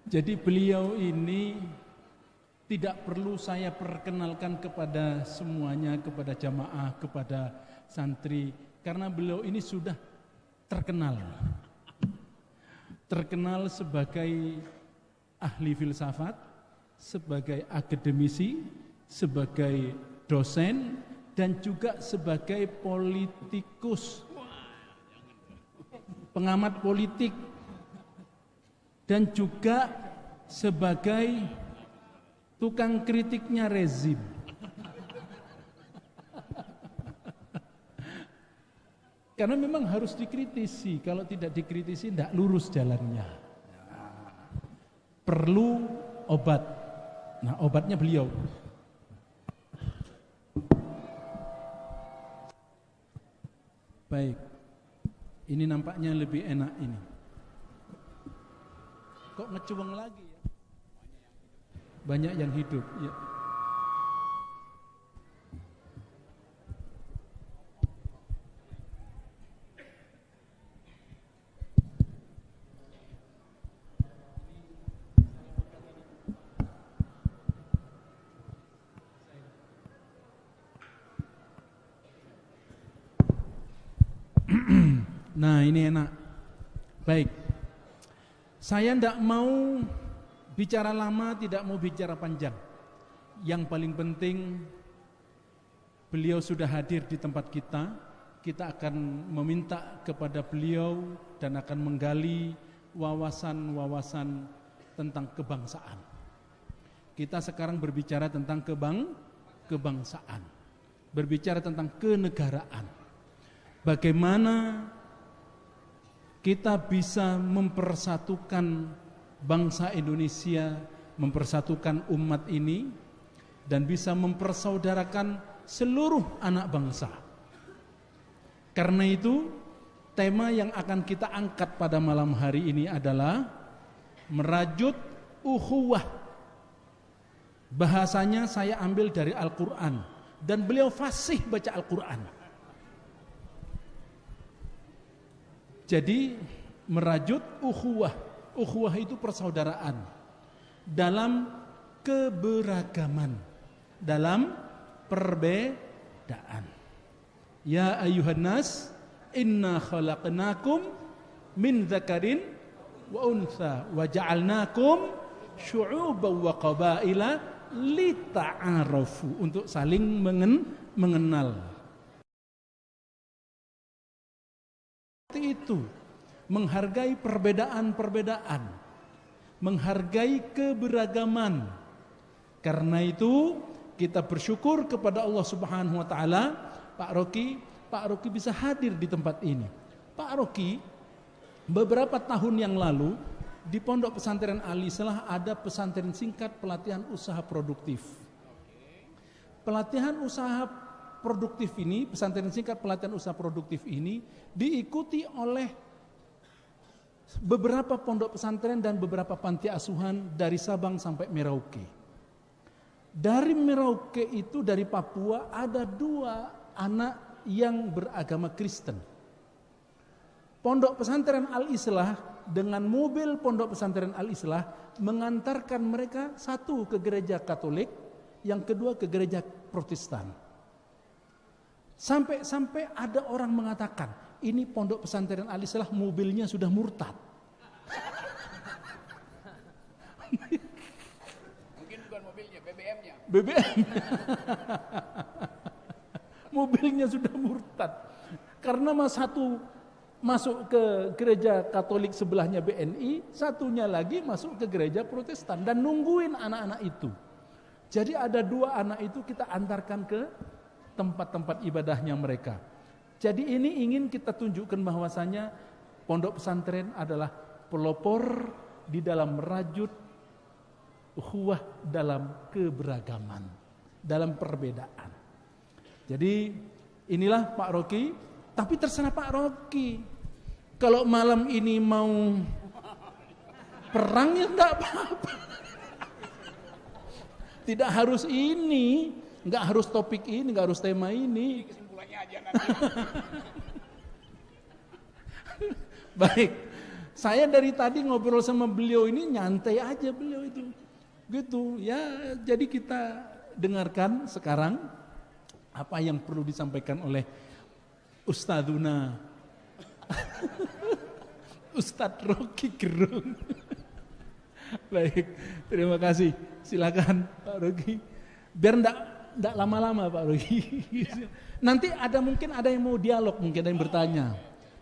Jadi beliau ini tidak perlu saya perkenalkan kepada semuanya, kepada jamaah, kepada santri, karena beliau ini sudah terkenal. Terkenal sebagai ahli filsafat, sebagai akademisi, sebagai dosen, dan juga sebagai politikus, pengamat politik, dan juga sebagai tukang kritiknya rezim. Karena memang harus dikritisi, kalau tidak dikritisi tidak lurus jalannya. Perlu obat. Nah, obatnya beliau. Baik, ini nampaknya lebih enak ini. Kok ngecueng lagi ya? Banyak yang hidup ya. Nah, ini enak. Baik. Saya tidak mau bicara lama, tidak mau bicara panjang. Yang paling penting, beliau sudah hadir di tempat kita. Kita akan meminta kepada beliau dan akan menggali wawasan-wawasan tentang kebangsaan. Kita sekarang berbicara tentang kebangsaan. Berbicara tentang kenegaraan. Bagaimana kita bisa mempersatukan bangsa Indonesia, mempersatukan umat ini, dan bisa mempersaudarakan seluruh anak bangsa. Karena itu, tema yang akan kita angkat pada malam hari ini adalah merajut ukhuwah. Bahasanya saya ambil dari Al-Quran, dan beliau fasih baca Al-Quran. Jadi merajut ukhuwah. Ukhuwah itu persaudaraan dalam keberagaman, dalam perbedaan. Ya ayuhan nas, inna khalaqnakum min dzakarin wa untha wa ja'alnakum syu'uban wa qabaila lita'arafu, untuk saling mengenal. Itu menghargai perbedaan-perbedaan, menghargai keberagaman. Karena itu kita bersyukur kepada Allah Subhanahu wa taala. Pak Roki bisa hadir di tempat ini. Pak Roki beberapa tahun yang lalu di Pondok Pesantren Al-Islah ada pesantren singkat pelatihan usaha produktif. Pelatihan usaha produktif ini, pesantren singkat pelatihan usaha produktif ini diikuti oleh beberapa pondok pesantren dan beberapa panti asuhan dari Sabang sampai Merauke. Dari Merauke itu, dari Papua, ada 2 anak yang beragama Kristen. Pondok pesantren Al-Islah dengan mobil pondok pesantren Al-Islah mengantarkan mereka, satu ke gereja Katolik, yang kedua ke gereja Protestan. Sampai ada orang mengatakan, ini pondok pesantren Al-Islah mobilnya sudah murtad. Mungkin bukan mobilnya, BBM-nya. Mobilnya sudah murtad. Karena satu masuk ke gereja Katolik sebelahnya BNI, satunya lagi masuk ke gereja Protestan dan nungguin anak-anak itu. Jadi ada 2 anak itu kita antarkan ke tempat-tempat ibadahnya mereka. Jadi ini ingin kita tunjukkan bahwasanya pondok pesantren adalah pelopor di dalam merajut ukhuwah dalam keberagaman, dalam perbedaan. Jadi inilah Pak Roki, tapi terserah Pak Roki. Kalau malam ini mau perang ya enggak apa-apa. Tidak harus ini, enggak harus topik ini, enggak harus tema ini. Kesimpulannya aja nanti. Baik, Saya dari tadi ngobrol sama beliau ini nyantai aja beliau itu. Gitu ya, jadi kita dengarkan sekarang apa yang perlu disampaikan oleh Ustadzuna Ustadz Rocky Gerung. Baik, terima kasih. Silakan Pak Rocky. Biar enggak lama-lama Pak Rocky. Nanti mungkin ada yang mau dialog, mungkin ada yang bertanya.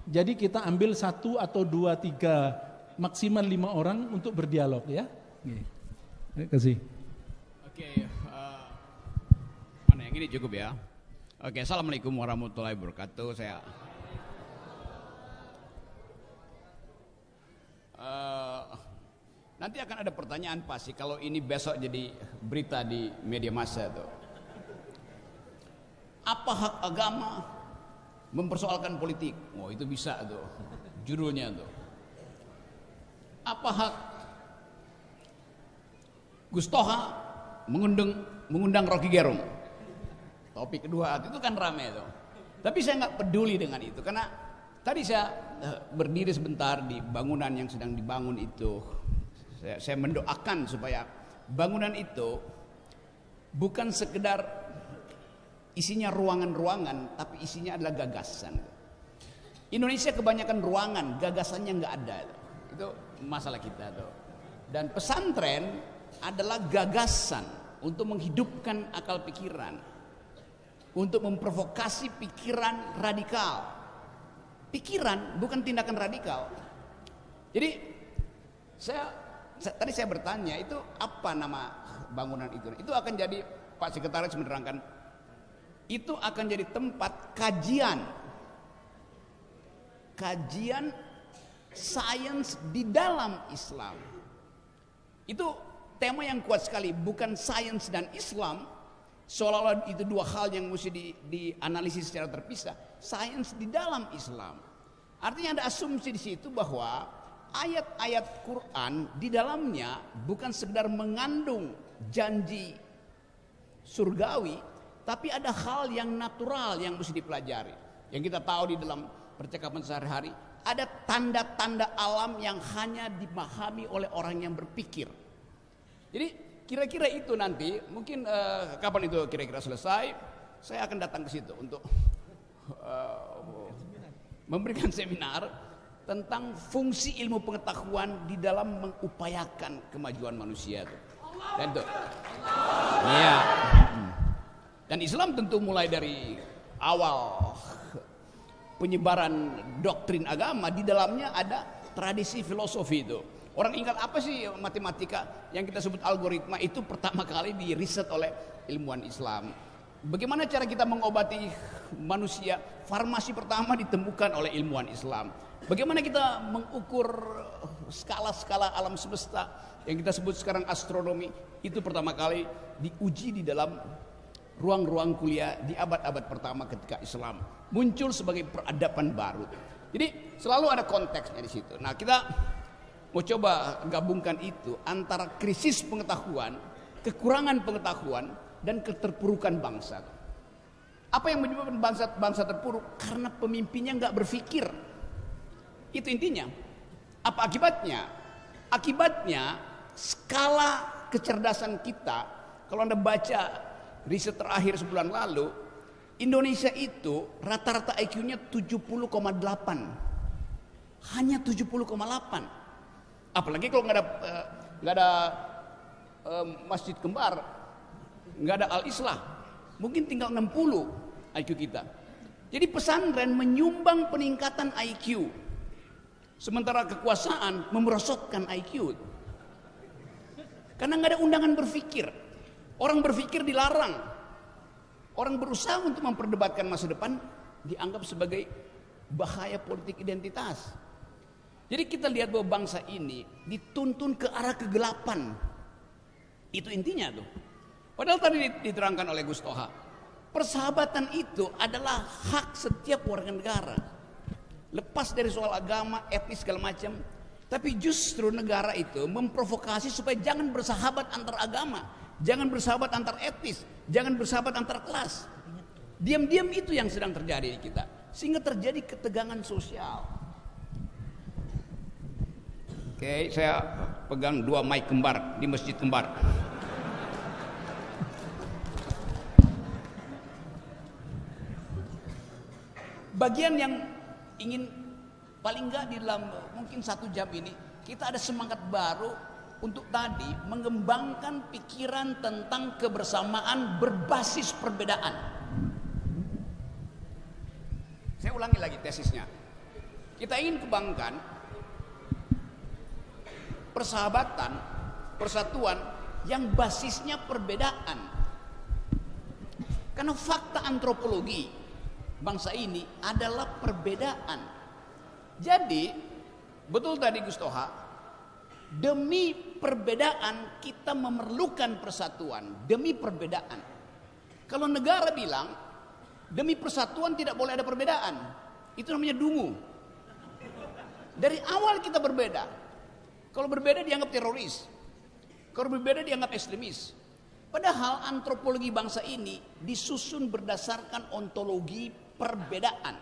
Jadi kita ambil 1 atau 2, 3, maksimal 5 orang untuk berdialog ya. Terima kasih. Oke, mana yang ini cukup ya. Oke, assalamualaikum warahmatullahi wabarakatuh. Nanti akan ada pertanyaan pasti kalau ini besok jadi berita di media massa tuh. Apa hak agama mempersoalkan politik? Oh, itu bisa tuh judulnya tuh. Apa hak Gus Toha mengundang Rocky Gerung? Topik kedua itu kan rame tuh. Tapi saya nggak peduli dengan itu karena tadi saya berdiri sebentar di bangunan yang sedang dibangun itu. Saya mendoakan supaya bangunan itu bukan sekedar isinya ruangan-ruangan, tapi isinya adalah gagasan. Indonesia kebanyakan ruangan, gagasannya nggak ada. Itu masalah kita tuh. Dan pesantren adalah gagasan untuk menghidupkan akal pikiran, untuk memprovokasi pikiran radikal. Pikiran bukan tindakan radikal. Jadi tadi saya bertanya itu apa nama bangunan itu? Itu akan jadi, Pak Sekretaris menerangkan, itu akan jadi tempat kajian sains di dalam Islam. Itu tema yang kuat sekali, bukan sains dan Islam seolah-olah itu dua hal yang mesti dianalisis secara terpisah. Sains di dalam Islam, artinya ada asumsi di situ bahwa ayat-ayat Quran di dalamnya bukan sekedar mengandung janji surgawi, tapi ada hal yang natural yang mesti dipelajari. Yang kita tahu di dalam percakapan sehari-hari, ada tanda-tanda alam yang hanya dipahami oleh orang yang berpikir. Jadi kira-kira itu nanti, mungkin kapan itu kira-kira selesai, saya akan datang ke situ untuk memberikan seminar tentang fungsi ilmu pengetahuan di dalam mengupayakan kemajuan manusia itu. Dan itu. Iya. Dan Islam tentu mulai dari awal penyebaran doktrin agama, di dalamnya ada tradisi filosofi itu. Orang ingat apa sih matematika yang kita sebut algoritma itu pertama kali diriset oleh ilmuwan Islam. Bagaimana cara kita mengobati manusia? Farmasi pertama ditemukan oleh ilmuwan Islam. Bagaimana kita mengukur skala-skala alam semesta yang kita sebut sekarang astronomi, itu pertama kali diuji di dalam ruang-ruang kuliah di abad-abad pertama ketika Islam muncul sebagai peradaban baru. Jadi selalu ada konteksnya di situ. Nah, kita mau coba gabungkan itu antara krisis pengetahuan, kekurangan pengetahuan, dan keterpurukan bangsa. Apa yang menyebabkan bangsa terpuruk? Karena pemimpinnya nggak berpikir. Itu intinya. Apa akibatnya? Akibatnya skala kecerdasan kita, kalau Anda baca riset terakhir sebulan lalu, Indonesia itu rata-rata IQ-nya 70,8. Hanya 70,8. Apalagi kalau nggak ada masjid kembar, nggak ada Al-Islah, mungkin tinggal 60 IQ kita. Jadi pesantren menyumbang peningkatan IQ, sementara kekuasaan memerosotkan IQ. Karena nggak ada undangan berpikir, orang berpikir dilarang, orang berusaha untuk memperdebatkan masa depan dianggap sebagai bahaya politik identitas. Jadi kita lihat bahwa bangsa ini dituntun ke arah kegelapan. Itu intinya tuh. Padahal tadi diterangkan oleh Gus Toha, persahabatan itu adalah hak setiap warga negara. Lepas dari soal agama, etnis segala macam, tapi justru negara itu memprovokasi supaya jangan bersahabat antar agama, jangan bersahabat antar etnis, jangan bersahabat antar kelas. Diam-diam itu yang sedang terjadi di kita, sehingga terjadi ketegangan sosial. Oke, saya pegang 2 mic kembar di masjid kembar. Bagian yang ingin paling enggak di dalam mungkin 1 jam ini kita ada semangat baru untuk tadi mengembangkan pikiran tentang kebersamaan berbasis perbedaan. Saya ulangi lagi tesisnya. Kita ingin kembangkan persahabatan, persatuan yang basisnya perbedaan. Karena fakta antropologi bangsa ini adalah perbedaan. Jadi, betul tadi Gus Toha, demi perbedaan kita memerlukan persatuan, demi perbedaan. Kalau negara bilang demi persatuan tidak boleh ada perbedaan, itu namanya dungu. Dari awal kita berbeda. Kalau berbeda dianggap teroris, kalau berbeda dianggap ekstremis. Padahal antropologi bangsa ini disusun berdasarkan ontologi perbedaan.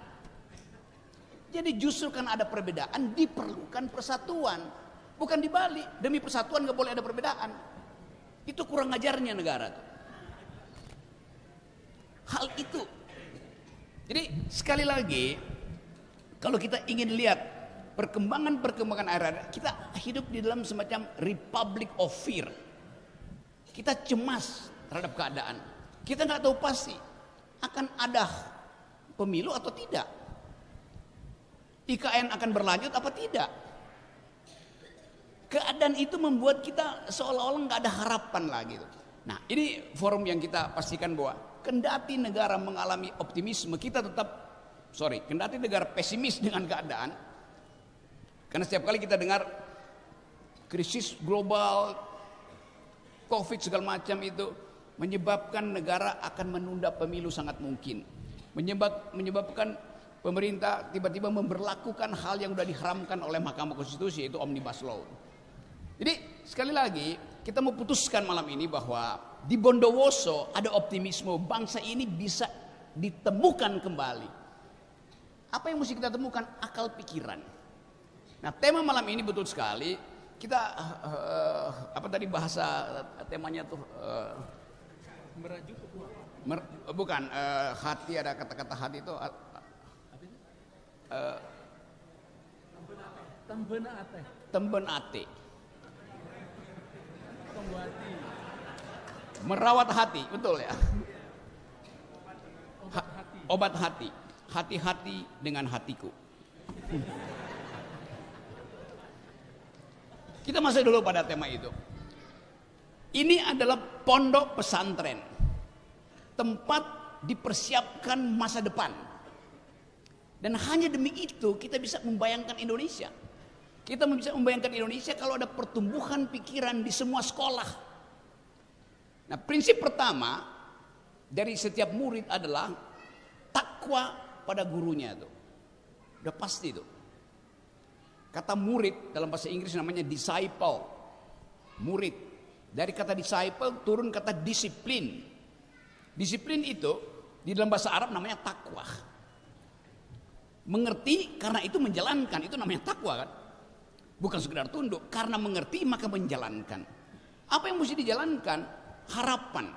Jadi justru karena ada perbedaan diperlukan persatuan. Bukan dibalik, demi persatuan gak boleh ada perbedaan. Itu kurang ajarnya negara tuh. Hal itu. Jadi sekali lagi, kalau kita ingin lihat perkembangan area, kita hidup di dalam semacam republic of fear. Kita cemas terhadap keadaan. Kita nggak tahu pasti akan ada pemilu atau tidak. IKN akan berlanjut apa tidak. Keadaan itu membuat kita seolah-olah nggak ada harapan lagi. Nah, ini forum yang kita pastikan bahwa kendati negara mengalami optimisme, kita tetap kendati negara pesimis dengan keadaan. Karena setiap kali kita dengar krisis global, COVID segala macam itu menyebabkan negara akan menunda pemilu sangat mungkin. Menyebabkan pemerintah tiba-tiba memberlakukan hal yang sudah diharamkan oleh Mahkamah Konstitusi, yaitu Omnibus Law. Jadi sekali lagi kita mau putuskan malam ini bahwa di Bondowoso ada optimisme bangsa ini bisa ditemukan kembali. Apa yang mesti kita temukan? Akal pikiran. Nah, tema malam ini betul sekali. Kita apa tadi bahasa temanya tuh merajuk bukan hati, ada kata-kata hati itu temben ate merawat hati, betul ya. Obat hati, hati-hati dengan hatiku. Kita masuk dulu pada tema itu. Ini adalah pondok pesantren, tempat dipersiapkan masa depan. Dan hanya demi itu kita bisa membayangkan Indonesia. Kita bisa membayangkan Indonesia kalau ada pertumbuhan pikiran di semua sekolah. Nah, prinsip pertama dari setiap murid adalah takwa pada gurunya tuh. Udah pasti tuh. Kata murid dalam bahasa Inggris namanya disciple. Murid. Dari kata disciple turun kata disiplin. Disiplin itu di dalam bahasa Arab namanya takwa. Mengerti karena itu menjalankan, itu namanya takwa kan. Bukan sekedar tunduk, karena mengerti maka menjalankan. Apa yang mesti dijalankan? Harapan.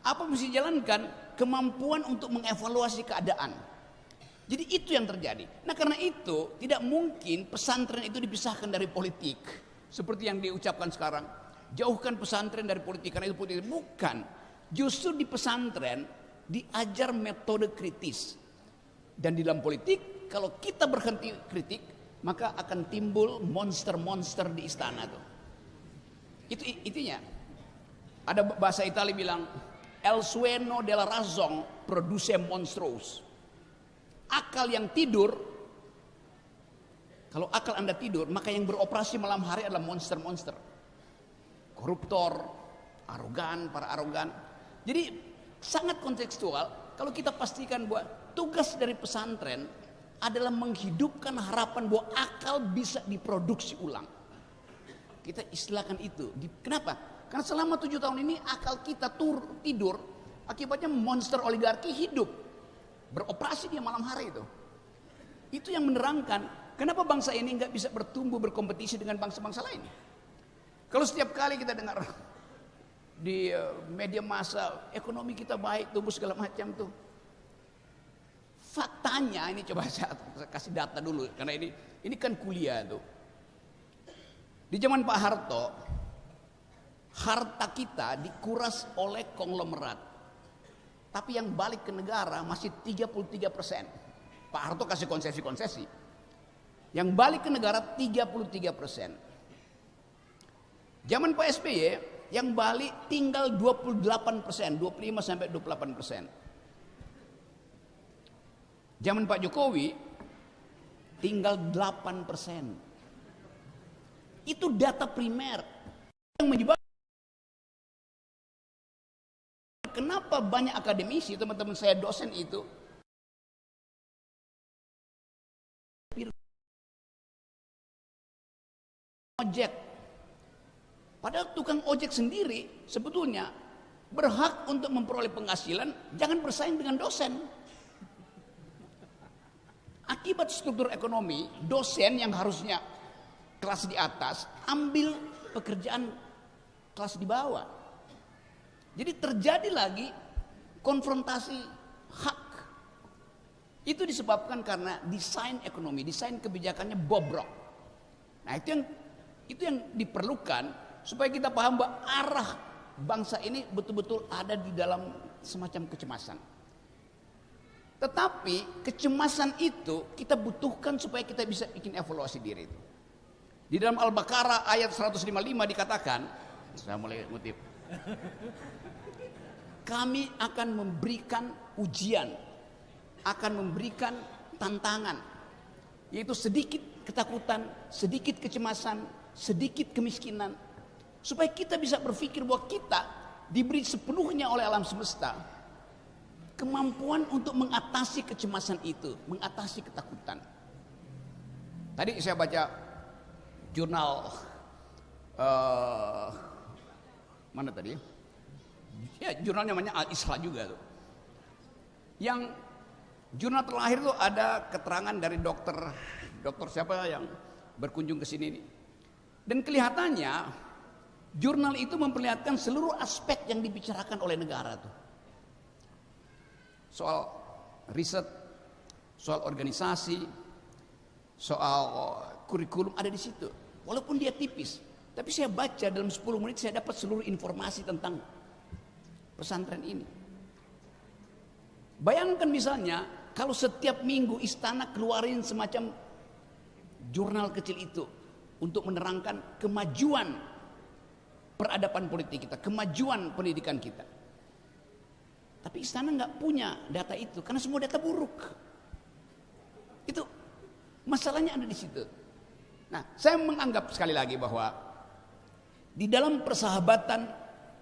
Apa yang mesti dijalankan? Kemampuan untuk mengevaluasi keadaan. Jadi itu yang terjadi. Nah, karena itu tidak mungkin pesantren itu dipisahkan dari politik. Seperti yang diucapkan sekarang. Jauhkan pesantren dari politik karena itu politik. Bukan. Justru di pesantren diajar metode kritis. Dan di dalam politik kalau kita berhenti kritik, maka akan timbul monster-monster di istana tuh. Itu intinya. Ada bahasa Italia bilang el sueño della razón produce monstruos. Akal yang tidur, kalau akal Anda tidur, maka yang beroperasi malam hari adalah monster-monster. Koruptor, arogan, para arogan. Jadi sangat kontekstual kalau kita pastikan bahwa tugas dari pesantren adalah menghidupkan harapan bahwa akal bisa diproduksi ulang. Kita istilahkan itu. Kenapa? Karena selama 7 tahun ini akal kita tidur, akibatnya monster oligarki hidup. Beroperasi dia malam hari itu. Itu yang menerangkan Kenapa bangsa ini nggak bisa bertumbuh berkompetisi dengan bangsa-bangsa lain? Kalau setiap kali kita dengar di media massa ekonomi kita baik, tumbuh segala macam tuh. Faktanya ini coba saya kasih data dulu karena ini kan kuliah tuh. Di zaman Pak Harto, harta kita dikuras oleh konglomerat. Tapi yang balik ke negara masih 33%. Pak Harto kasih konsesi-konsesi. Yang balik ke negara 33%. Zaman Pak SBY yang balik tinggal 28%, 25 sampai 28%. Zaman Pak Jokowi tinggal 8%. Itu data primer yang menyebabkan kenapa banyak akademisi, teman-teman saya dosen itu ojek. Padahal tukang ojek sendiri sebetulnya berhak untuk memperoleh penghasilan, jangan bersaing dengan dosen. Akibat struktur ekonomi, dosen yang harusnya kelas di atas ambil pekerjaan kelas di bawah. Jadi terjadi lagi konfrontasi hak. Itu disebabkan karena desain ekonomi, desain kebijakannya bobrok. Nah, itu yang diperlukan supaya kita paham bahwa arah bangsa ini betul-betul ada di dalam semacam kecemasan. Tetapi kecemasan itu kita butuhkan supaya kita bisa bikin evaluasi diri itu. Di dalam Al-Baqarah ayat 155 dikatakan, saya mulai ngutip. Kami akan memberikan ujian, akan memberikan tantangan, yaitu sedikit ketakutan, sedikit kecemasan, sedikit kemiskinan, supaya kita bisa berpikir bahwa kita diberi sepenuhnya oleh alam semesta kemampuan untuk mengatasi kecemasan itu, mengatasi ketakutan. Tadi saya baca jurnal mana tadi? Ya, jurnal namanya Al-Isra juga tuh. Yang jurnal terakhir tuh ada keterangan dari dokter siapa yang berkunjung ke sini nih. Dan kelihatannya jurnal itu memperlihatkan seluruh aspek yang dibicarakan oleh negara tuh. Soal riset, soal organisasi, soal kurikulum ada di situ. Walaupun dia tipis, tapi saya baca dalam 10 menit saya dapat seluruh informasi tentang pesantren ini. Bayangkan misalnya kalau setiap minggu istana keluarin semacam jurnal kecil itu untuk menerangkan kemajuan peradaban politik kita, kemajuan pendidikan kita. Tapi istana nggak punya data itu karena semua data buruk. Itu masalahnya ada di situ. Nah, saya menganggap sekali lagi bahwa di dalam persahabatan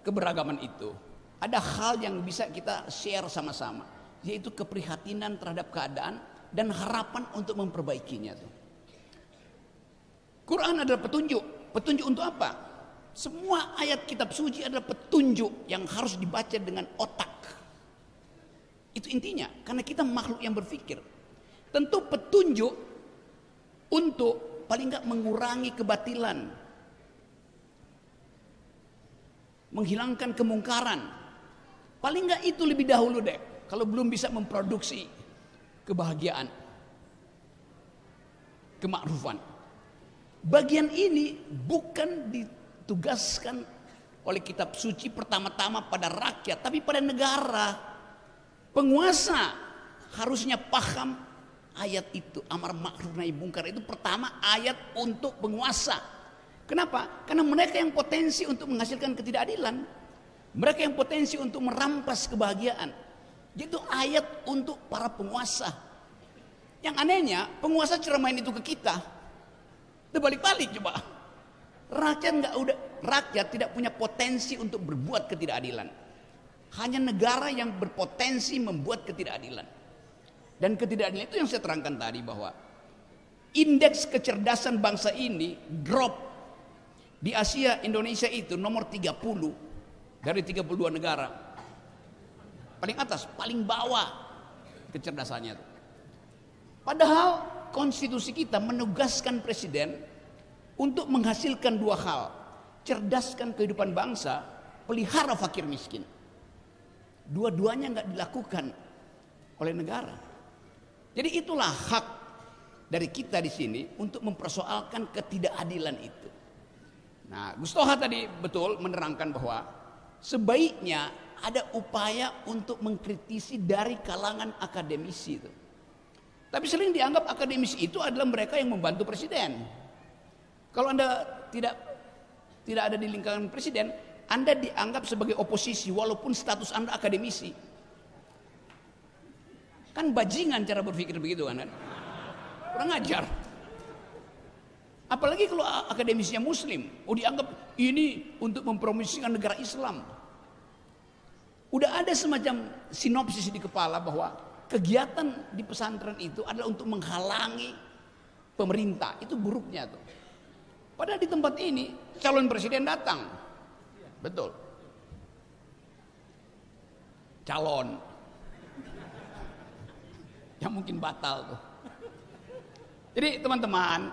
keberagaman itu ada hal yang bisa kita share sama-sama, yaitu keprihatinan terhadap keadaan dan harapan untuk memperbaikinya. Quran adalah petunjuk. Petunjuk untuk apa? Semua ayat kitab suci adalah petunjuk yang harus dibaca dengan otak. Itu intinya, karena kita makhluk yang berpikir. Tentu petunjuk untuk paling enggak mengurangi kebatilan, menghilangkan kemungkaran. Paling enggak itu lebih dahulu deh, kalau belum bisa memproduksi kebahagiaan, kemakrufan. Bagian ini bukan ditugaskan oleh kitab suci pertama-tama pada rakyat, tapi pada negara. Penguasa harusnya paham ayat itu, amar ma'ruf nahi mungkar itu pertama ayat untuk penguasa. Kenapa? Karena mereka yang potensi untuk menghasilkan ketidakadilan, mereka yang potensi untuk merampas kebahagiaan. Jadi itu ayat untuk para penguasa. Yang anehnya penguasa ceramain itu ke kita, terbalik-balik coba. Rakyat tidak punya potensi untuk berbuat ketidakadilan. Hanya negara yang berpotensi membuat ketidakadilan. Dan ketidakadilan itu yang saya terangkan tadi, bahwa indeks kecerdasan bangsa ini drop. Di Asia, Indonesia itu nomor 30 dari 32 negara. Paling atas, paling bawah kecerdasannya. Padahal konstitusi kita menugaskan presiden untuk menghasilkan dua hal. Cerdaskan kehidupan bangsa, pelihara fakir miskin. Dua-duanya nggak dilakukan oleh negara. Jadi itulah hak dari kita di sini untuk mempersoalkan ketidakadilan itu. Nah, Gus Toha tadi betul menerangkan bahwa sebaiknya ada upaya untuk mengkritisi dari kalangan akademisi itu. Tapi sering dianggap akademisi itu adalah mereka yang membantu presiden. Kalau Anda tidak ada di lingkaran presiden, Anda dianggap sebagai oposisi walaupun status Anda akademisi. Kan bajingan cara berpikir begitu kan? Kurang ajar. Apalagi kalau akademisinya muslim, dianggap ini untuk mempromosikan negara Islam. Udah ada semacam sinopsis di kepala bahwa kegiatan di pesantren itu adalah untuk menghalangi pemerintah. Itu buruknya tuh. Padahal di tempat ini calon presiden datang. Betul. Calon. Yang mungkin batal tuh. Jadi teman-teman,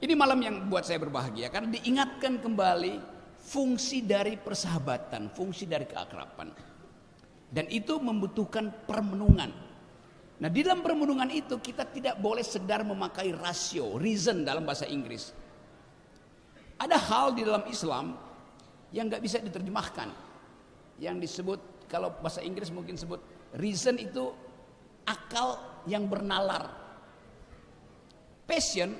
ini malam yang buat saya berbahagia karena diingatkan kembali fungsi dari persahabatan, fungsi dari keakraban. Dan itu membutuhkan permenungan. Nah, di dalam permenungan itu kita tidak boleh sekedar memakai rasio, reason dalam bahasa Inggris. Ada hal di dalam Islam yang nggak bisa diterjemahkan, yang disebut kalau bahasa Inggris mungkin sebut reason itu akal yang bernalar, passion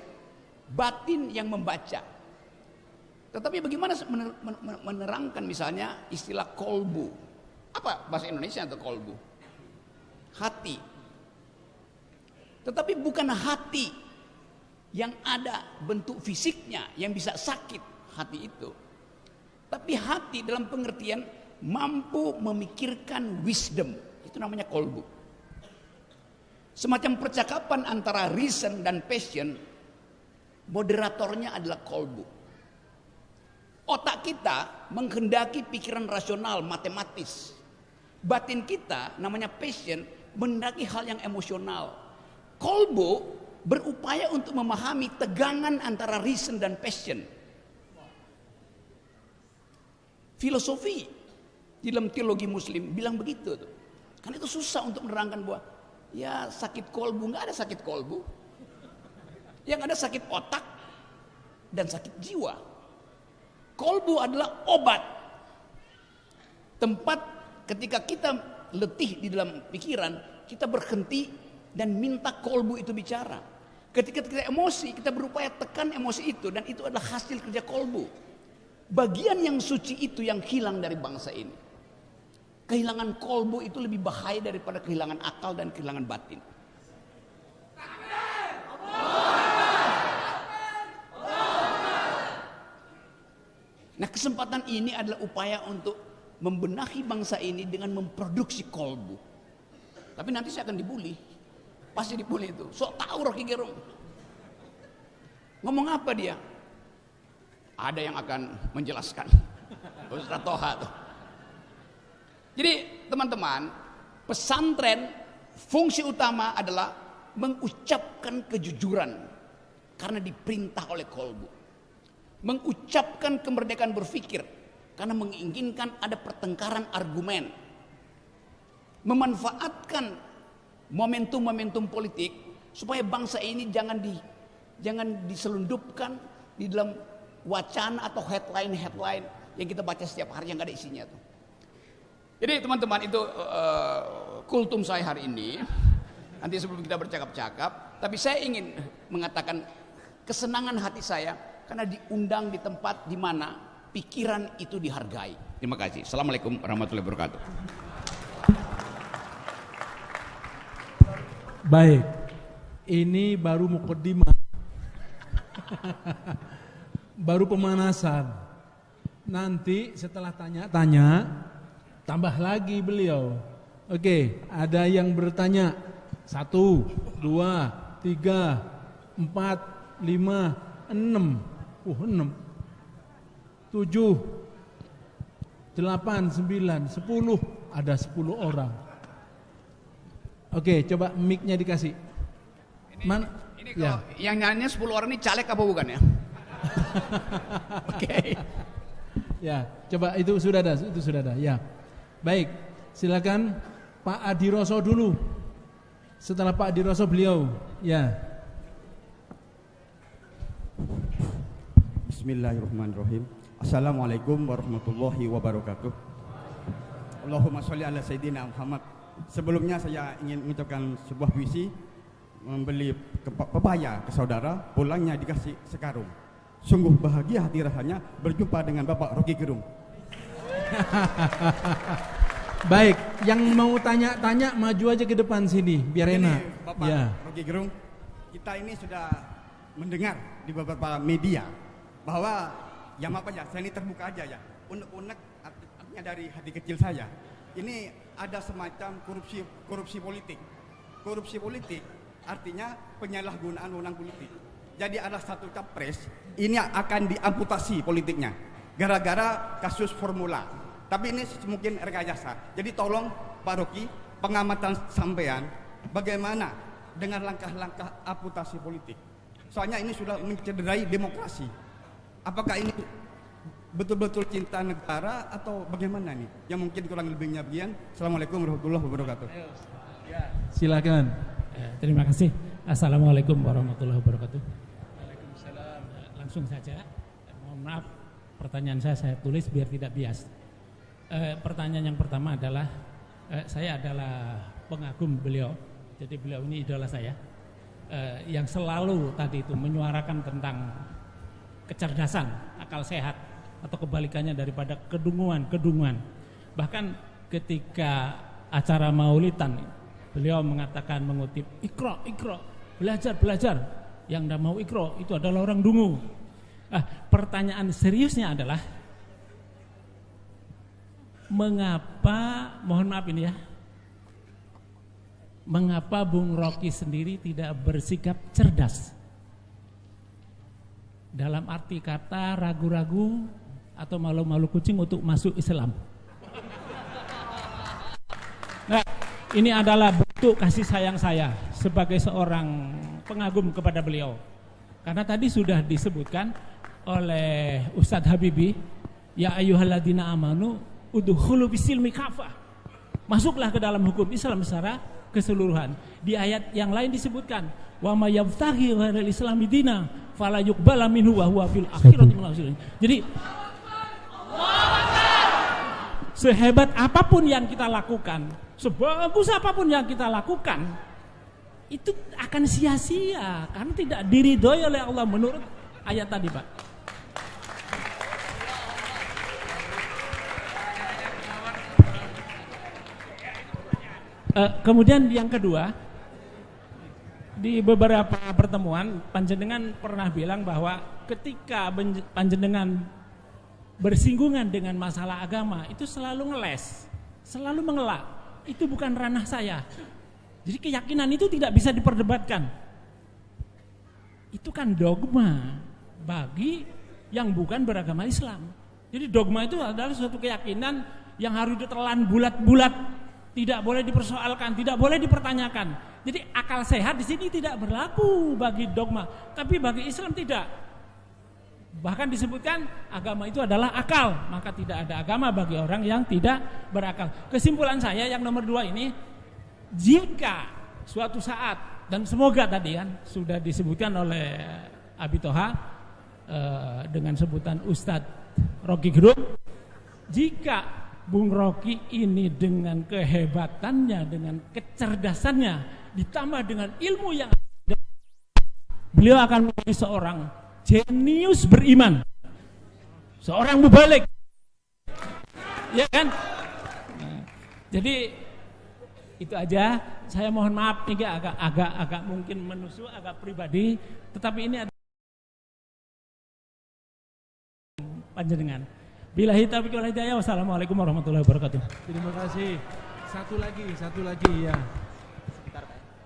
batin yang membaca. Tetapi bagaimana menerangkan misalnya istilah kolbu? Apa bahasa Indonesia untuk kolbu? Hati. Tetapi bukan hati yang ada bentuk fisiknya yang bisa sakit hati itu. Tapi hati dalam pengertian mampu memikirkan wisdom. Itu namanya kolbu. Semacam percakapan antara reason dan passion, moderatornya adalah kolbu. Otak kita menghendaki pikiran rasional, matematis. Batin kita namanya passion, menghendaki hal yang emosional. Kolbu berupaya untuk memahami tegangan antara reason dan passion. Filosofi di dalam teologi muslim bilang begitu tuh. Kan itu susah untuk menerangkan bahwa ya sakit kolbu, nggak ada sakit kolbu. Yang ada sakit otak dan sakit jiwa. Kolbu adalah obat. Tempat ketika kita letih di dalam pikiran, kita berhenti dan minta kolbu itu bicara. Ketika kita emosi, kita berupaya tekan emosi itu, dan itu adalah hasil kerja kolbu. Bagian yang suci itu yang hilang dari bangsa ini. Kehilangan kolbu itu lebih bahaya daripada kehilangan akal dan kehilangan batin. Nah, kesempatan ini adalah upaya untuk membenahi bangsa ini dengan memproduksi kolbu. Tapi nanti saya akan dibully. Pasti dibully itu. Sok tahu Rocky Gerung. Ngomong apa dia? Ada yang akan menjelaskan. Ustaz Toha tuh. Jadi teman-teman, pesantren fungsi utama adalah mengucapkan kejujuran karena diperintah oleh kolbu. Mengucapkan kemerdekaan berpikir karena menginginkan ada pertengkaran argumen. Memanfaatkan momentum-momentum politik supaya bangsa ini jangan diselundupkan di dalam wacana atau headline yang kita baca setiap hari yang gak ada isinya tuh. Jadi teman-teman, itu kultum saya hari ini. Nanti sebelum kita bercakap-cakap, tapi saya ingin mengatakan kesenangan hati saya karena diundang di tempat di mana pikiran itu dihargai. Terima kasih. Assalamualaikum warahmatullahi wabarakatuh. Baik, ini baru mukaddimah. Baru pemanasan. Nanti setelah tanya-tanya, tambah lagi beliau. Oke, ada yang bertanya. 1, 2, 3, 4, 5, 6. 6. 7, 8, 9, 10. Ada 10 orang. Oke, coba mic-nya dikasih. Ini Ini kalau yang nyanyi 10 orang ini caleg apa bukan ya? Oke. Ya, coba itu sudah ada. Ya. Baik, silakan Pak Adiroso dulu. Setelah Pak Adiroso beliau. Ya. Bismillahirrahmanirrahim. Assalamualaikum warahmatullahi wabarakatuh. Allahumma sholli ala sayyidina Muhammad. Sebelumnya saya ingin mengucapkan sebuah puisi. Membeli pepaya ke saudara, pulangnya dikasih sekarung. Sungguh bahagia hati rasanya berjumpa dengan Bapak Rocky Gerung. Baik, yang mau tanya-tanya maju aja ke depan sini biar enak. Bapak Rocky Gerung, kita ini sudah mendengar di beberapa media bahwa ya maaf aja, saya ini terbuka aja ya. Unek-unek artinya dari hati kecil saya. Ini ada semacam korupsi politik. Korupsi politik artinya penyalahgunaan wewenang politik. Jadi ada satu capres, ini akan diamputasi politiknya gara-gara kasus formula. Tapi ini mungkin rekayasa. Jadi tolong Pak Rocky, pengamatan sampean bagaimana dengan langkah-langkah amputasi politik. Soalnya ini sudah mencederai demokrasi. Apakah ini betul-betul cinta negara atau bagaimana nih? Yang mungkin kurang lebihnya bagian. Assalamualaikum warahmatullahi wabarakatuh. Silakan. Terima kasih. Assalamualaikum warahmatullahi wabarakatuh. Waalaikumsalam. Langsung saja. Mohon maaf, pertanyaan saya tulis biar tidak bias. Pertanyaan yang pertama adalah, saya adalah pengagum beliau. Jadi beliau ini idola saya. Yang selalu tadi itu menyuarakan tentang kecerdasan, akal sehat, atau kebalikannya daripada kedunguan. Bahkan ketika acara Maulidan, beliau mengatakan, mengutip, Iqra, belajar. Yang tidak mau Iqra itu adalah orang dungu. Pertanyaan seriusnya adalah, mengapa, mohon maaf ini ya, mengapa Bung Rocky sendiri tidak bersikap cerdas? Dalam arti kata ragu-ragu atau malu-malu kucing untuk masuk Islam. Nah, ini adalah bentuk kasih sayang saya sebagai seorang pengagum kepada beliau. Karena tadi sudah disebutkan oleh Ustadz Habibie, ya ayyuhalladzina amanu udkhulu fisilmi kafah. Masuklah ke dalam hukum Islam secara keseluruhan. Di ayat yang lain disebutkan, wa may yabtaghi ghairal islami dina fala yuqbala minhu wa huwa fil akhirati minal khasirin. Jadi sehebat apapun yang kita lakukan, sebagus apapun yang kita lakukan, itu akan sia-sia karena tidak diridhoi oleh Allah menurut ayat tadi, Pak. Kemudian yang kedua, di beberapa pertemuan panjenengan pernah bilang bahwa ketika panjenengan bersinggungan dengan masalah agama itu selalu ngeles, selalu mengelak. Itu bukan ranah saya. Jadi keyakinan itu tidak bisa diperdebatkan. Itu kan dogma bagi yang bukan beragama Islam. Jadi dogma itu adalah suatu keyakinan yang harus ditelan bulat-bulat, tidak boleh dipersoalkan, tidak boleh dipertanyakan. Jadi akal sehat di sini tidak berlaku bagi dogma, tapi bagi Islam tidak. Bahkan disebutkan agama itu adalah akal, maka tidak ada agama bagi orang yang tidak berakal. Kesimpulan saya yang nomor 2 ini, jika suatu saat, dan semoga tadi kan sudah disebutkan oleh Abi Toha dengan sebutan Ustadz Rocky Gerung, jika Bung Rocky ini dengan kehebatannya, dengan kecerdasannya, ditambah dengan ilmu yang ada, beliau akan menjadi seorang jenius beriman, seorang mubalik, ya kan? Nah, jadi itu aja. Saya mohon maaf ini agak mungkin menusuk, agak pribadi, tetapi ini ada panjenengan. Billahi taufiq wal hidayah. Wassalamualaikum warahmatullahi wabarakatuh. Terima kasih. Satu lagi ya.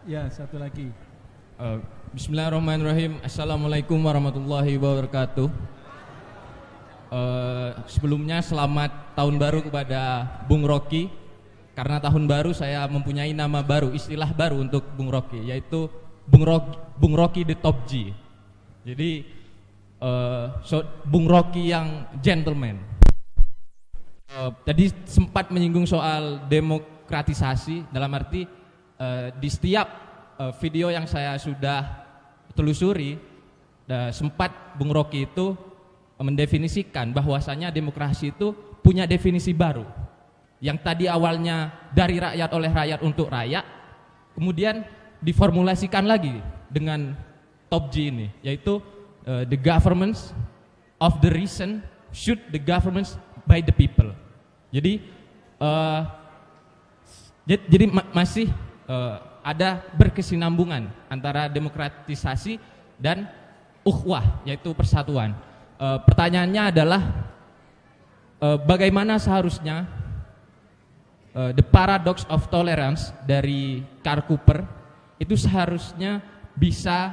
Ya, satu lagi. Bismillahirrahmanirrahim. Assalamualaikum warahmatullahi wabarakatuh. Sebelumnya selamat tahun baru kepada Bung Rocky. Karena tahun baru saya mempunyai nama baru, istilah baru untuk Bung Rocky, yaitu Bung Rocky the Top G. Jadi Bung Rocky yang gentleman. Tadi sempat menyinggung soal demokratisasi, dalam arti di setiap video yang saya sudah telusuri, sempat Bung Rocky itu mendefinisikan bahwasanya demokrasi itu punya definisi baru. Yang tadi awalnya dari rakyat oleh rakyat untuk rakyat, kemudian diformulasikan lagi dengan Top G ini, yaitu the governments of the reason should the governments by the people. Jadi masih ada berkesinambungan antara demokratisasi dan ukhuwah, yaitu persatuan. Pertanyaannya adalah bagaimana seharusnya the paradox of tolerance dari Karl Popper itu seharusnya bisa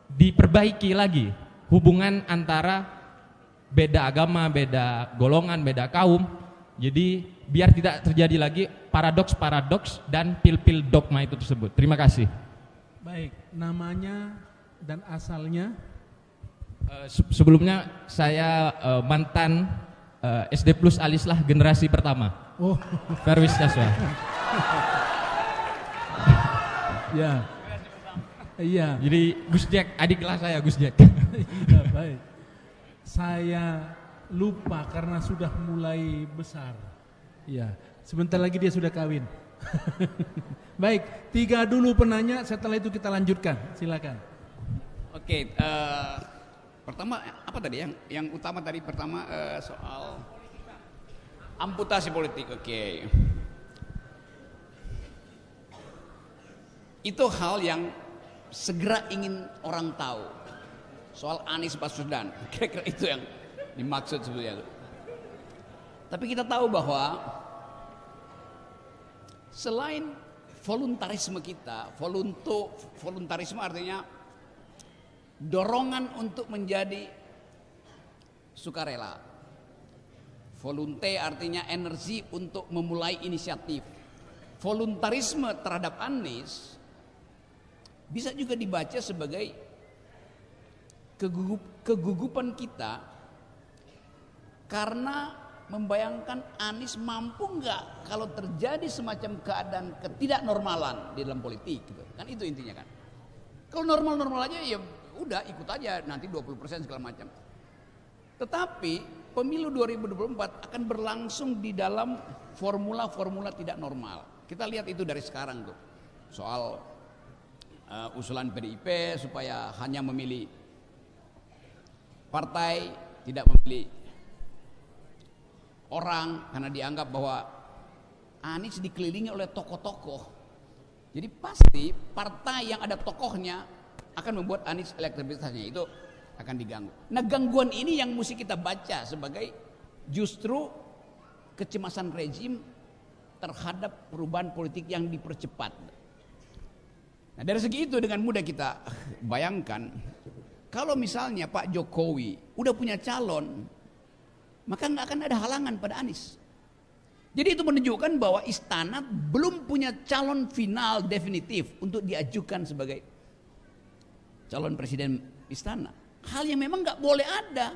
diperbaiki lagi hubungan antara beda agama, beda golongan, beda kaum. Jadi biar tidak terjadi lagi paradoks-paradoks dan pil-pil dogma itu tersebut. Terima kasih. Baik, namanya dan asalnya? Sebelumnya saya mantan SD Plus Alislah generasi pertama. Oh, Ferwis Yaswa. Ya. Iya. Jadi Gus Jack, adik kelas saya Gus Jack. Iya, baik. Saya lupa karena sudah mulai besar. Iya, sebentar lagi dia sudah kawin. Baik, 3 dulu penanya, setelah itu kita lanjutkan. Silakan. Oke, pertama apa tadi yang utama tadi pertama soal amputasi politik. Oke. Itu hal yang segera ingin orang tahu soal Anies Baswedan. Kira-kira itu yang dimaksud sebenarnya. Tapi kita tahu bahwa selain voluntarisme kita, voluntarisme artinya dorongan untuk menjadi sukarela. Volunte artinya energi untuk memulai inisiatif. Voluntarisme terhadap Anies bisa juga dibaca sebagai kegugupan kita karena membayangkan Anies mampu nggak kalau terjadi semacam keadaan ketidaknormalan di dalam politik gitu. Kan itu intinya kan. Kalau normal-normal aja ya udah ikut aja nanti 20% segala macam. Tetapi pemilu 2024 akan berlangsung di dalam formula-formula tidak normal. Kita lihat itu dari sekarang tuh. Soal usulan PDIP supaya hanya memilih partai, tidak memilih orang karena dianggap bahwa Anies dikelilingi oleh tokoh-tokoh. Jadi pasti partai yang ada tokohnya akan membuat Anies elektabilitasnya itu akan diganggu. Nah, gangguan ini yang mesti kita baca sebagai justru kecemasan rezim terhadap perubahan politik yang dipercepat. Nah, dari segi itu dengan mudah kita bayangkan kalau misalnya Pak Jokowi udah punya calon, maka nggak akan ada halangan pada Anies. Jadi itu menunjukkan bahwa istana belum punya calon final definitif untuk diajukan sebagai calon presiden istana. Hal yang memang nggak boleh ada.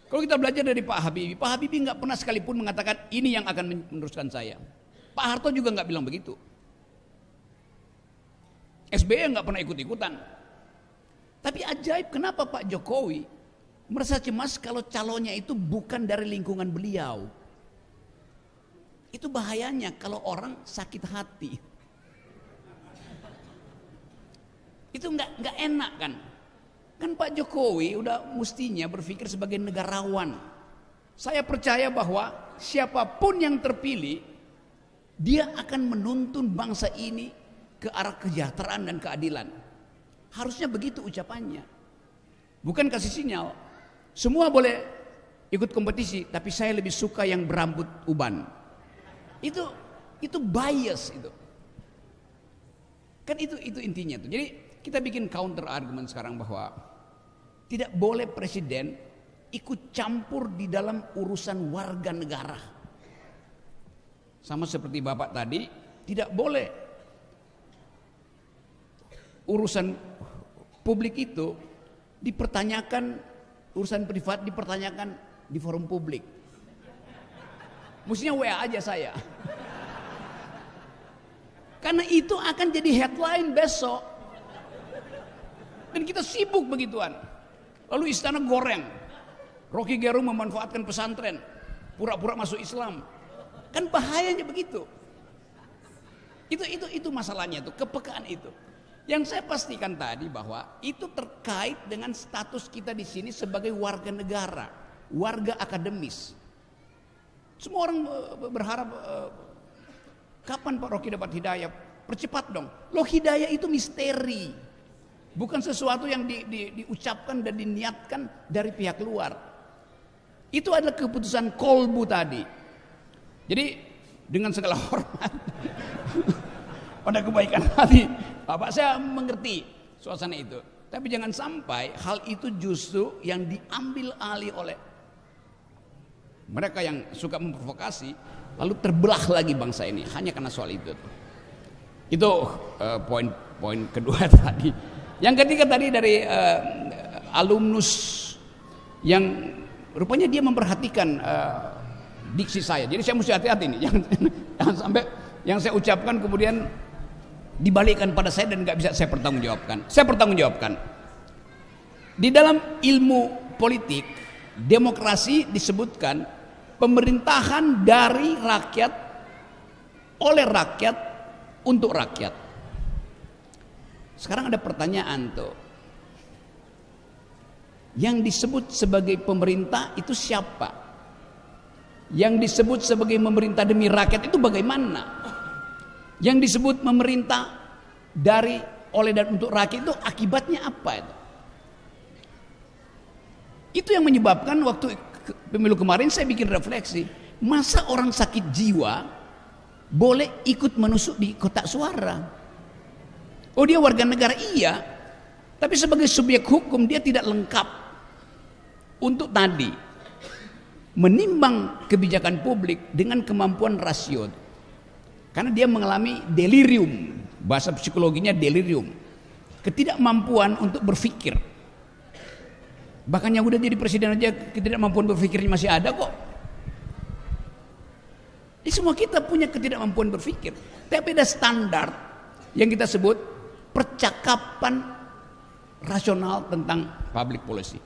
Kalau kita belajar dari Pak Habibie nggak pernah sekalipun mengatakan ini yang akan meneruskan saya. Pak Harto juga nggak bilang begitu. SBY nggak pernah ikut-ikutan. Tapi ajaib kenapa Pak Jokowi merasa cemas kalau calonnya itu bukan dari lingkungan beliau. Itu bahayanya kalau orang sakit hati. Itu nggak enak kan? Kan Pak Jokowi udah mestinya berpikir sebagai negarawan. Saya percaya bahwa siapapun yang terpilih, dia akan menuntun bangsa ini ke arah kesejahteraan dan keadilan. Harusnya begitu ucapannya. Bukan kasih sinyal. Semua boleh ikut kompetisi, tapi saya lebih suka yang berambut uban. Itu bias itu. Kan itu intinya tuh. Jadi kita bikin counter argument sekarang bahwa tidak boleh presiden ikut campur di dalam urusan warga negara. Sama seperti Bapak tadi, tidak boleh urusan publik itu dipertanyakan, urusan privat dipertanyakan di forum publik. Mestinya WA aja saya. Karena itu akan jadi headline besok. Dan kita sibuk begituan. Lalu istana goreng. Rocky Gerung memanfaatkan pesantren, pura-pura masuk Islam. Kan bahayanya begitu. Itu masalahnya tuh, kepekaan itu. Yang saya pastikan tadi bahwa itu terkait dengan status kita di sini sebagai warga negara, warga akademis. Semua orang berharap kapan Pak Rocky dapat hidayah? Percepat dong. Loh, hidayah itu misteri. Bukan sesuatu yang diucapkan dan diniatkan dari pihak luar. Itu adalah keputusan kolbu tadi. Jadi dengan segala hormat pada kebaikan hati Bapak, saya mengerti suasana itu. Tapi jangan sampai hal itu justru yang diambil alih oleh mereka yang suka memprovokasi, lalu terbelah lagi bangsa ini hanya karena soal itu. Itu poin kedua tadi. Yang ketiga tadi dari alumnus yang rupanya dia memperhatikan diksi saya. Jadi saya mesti hati-hati nih, jangan sampai yang saya ucapkan kemudian dibalikkan pada saya dan nggak bisa saya pertanggungjawabkan. Saya pertanggungjawabkan. Di dalam ilmu politik, demokrasi disebutkan pemerintahan dari rakyat, oleh rakyat, untuk rakyat. Sekarang ada pertanyaan tuh. Yang disebut sebagai pemerintah itu siapa? Yang disebut sebagai pemerintah demi rakyat itu bagaimana? Yang disebut pemerintah dari, oleh dan untuk rakyat itu akibatnya apa itu? Itu yang menyebabkan waktu pemilu kemarin saya bikin refleksi, masa orang sakit jiwa boleh ikut menusuk di kotak suara? Oh, dia warga negara, iya, tapi sebagai subjek hukum dia tidak lengkap untuk tadi menimbang kebijakan publik dengan kemampuan rasio, karena dia mengalami delirium, bahasa psikologinya delirium, ketidakmampuan untuk berpikir. Bahkan yang udah jadi presiden aja ketidakmampuan berpikirnya masih ada kok. Ini semua kita punya ketidakmampuan berpikir. Tapi ada standar yang kita sebut percakapan rasional tentang public policy.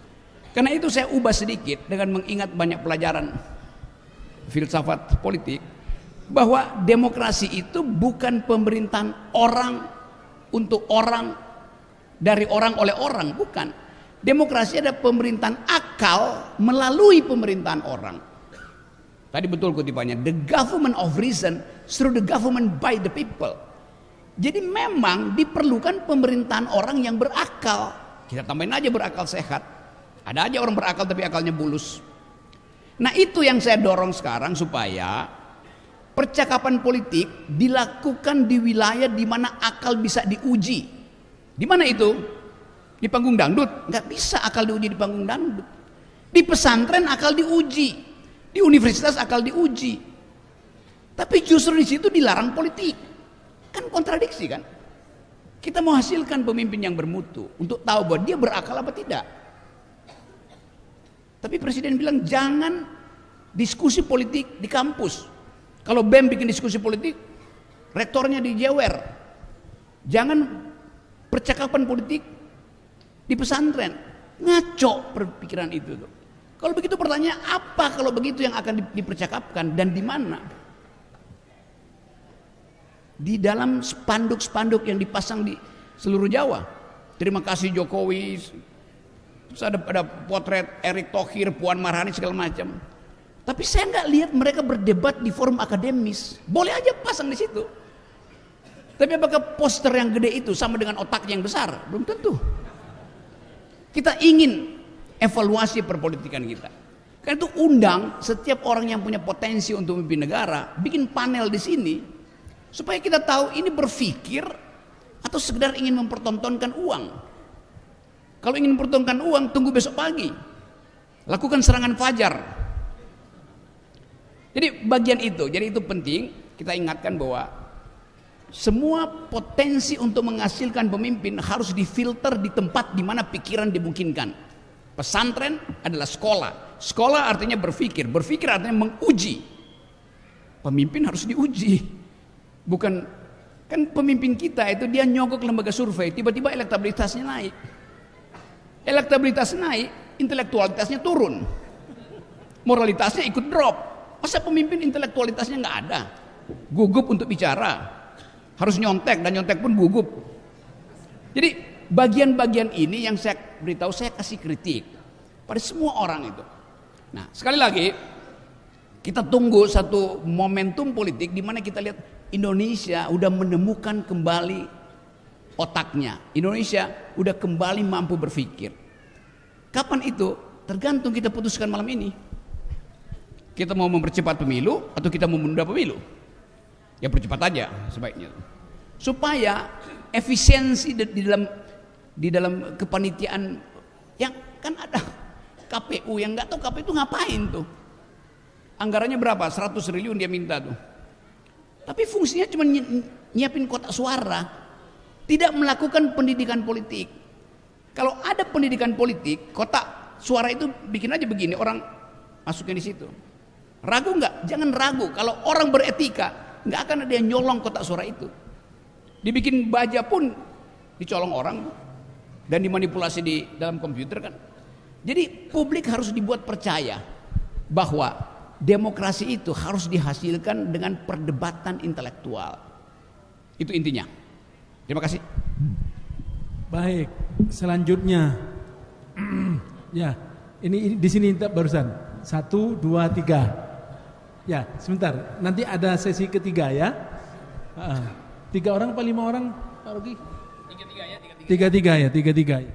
Karena itu saya ubah sedikit dengan mengingat banyak pelajaran filsafat politik, bahwa demokrasi itu bukan pemerintahan orang untuk orang, dari orang oleh orang, bukan. Demokrasi ada pemerintahan akal melalui pemerintahan orang. Tadi betul kutipannya, the government of reason through the government by the people. Jadi memang diperlukan pemerintahan orang yang berakal. Kita tambahin aja berakal sehat. Ada aja orang berakal tapi akalnya bulus. Nah, itu yang saya dorong sekarang, supaya percakapan politik dilakukan di wilayah di mana akal bisa diuji. Di mana itu? Di panggung dangdut? Nggak bisa akal diuji di panggung dangdut. Di pesantren akal diuji, di universitas akal diuji. Tapi justru di situ dilarang politik. Kan kontradiksi kan? Kita mau hasilkan pemimpin yang bermutu untuk tahu bahwa dia berakal apa tidak. Tapi presiden bilang jangan diskusi politik di kampus. Kalau BEM bikin diskusi politik, rektornya dijewer. Jangan percakapan politik di pesantren. Ngaco perpikiran itu tuh. Kalau begitu pertanyaan, apa kalau begitu yang akan dipercakapkan dan di mana? Di dalam spanduk-spanduk yang dipasang di seluruh Jawa. Terima kasih Jokowi. Terus ada potret Erick Thohir, Puan Maharani segala macam. Tapi saya nggak lihat mereka berdebat di forum akademis. Boleh aja pasang di situ. Tapi apakah poster yang gede itu sama dengan otak yang besar? Belum tentu. Kita ingin evaluasi perpolitikan kita. Karena itu undang setiap orang yang punya potensi untuk memimpin negara, bikin panel di sini, supaya kita tahu ini berpikir atau sekedar ingin mempertontonkan uang. Kalau ingin mempertontonkan uang, tunggu besok pagi. Lakukan serangan fajar. Jadi bagian itu, jadi itu penting kita ingatkan bahwa semua potensi untuk menghasilkan pemimpin harus difilter di tempat di mana pikiran dimungkinkan. Pesantren adalah sekolah. Sekolah artinya berpikir, berpikir artinya menguji. Pemimpin harus diuji. Bukan, kan pemimpin kita itu dia nyogok lembaga survei, tiba-tiba elektabilitasnya naik. Elektabilitas naik, intelektualitasnya turun. Moralitasnya ikut drop. Masa pemimpin intelektualitasnya nggak ada? Gugup untuk bicara, harus nyontek, dan nyontek pun gugup. Jadi bagian-bagian ini yang saya beritahu, saya kasih kritik pada semua orang itu. Nah, sekali lagi kita tunggu satu momentum politik di mana kita lihat Indonesia udah menemukan kembali otaknya. Indonesia udah kembali mampu berpikir. Kapan itu? Tergantung kita putuskan malam ini. Kita mau mempercepat pemilu atau kita mau menunda pemilu? Ya percepat aja sebaiknya. Supaya efisiensi di dalam kepanitiaan, yang kan ada KPU yang nggak tahu KPU itu ngapain tuh. Anggarannya berapa? 100 triliun dia minta tuh. Tapi fungsinya cuma nyiapin kotak suara, tidak melakukan pendidikan politik. Kalau ada pendidikan politik, kotak suara itu bikin aja begini, orang masukin di situ. Ragu nggak? Jangan ragu. Kalau orang beretika, nggak akan ada yang nyolong kotak suara itu. Dibikin baja pun dicolong orang dan dimanipulasi di dalam komputer kan. Jadi publik harus dibuat percaya bahwa demokrasi itu harus dihasilkan dengan perdebatan intelektual. Itu intinya. Terima kasih. Baik, selanjutnya ya, ini di sini barusan 1, 2, 3. Ya, sebentar. Nanti ada sesi ketiga ya. 3 orang apa 5 orang, Pak Rogi? 3 ya, 3 ya, 3 ya.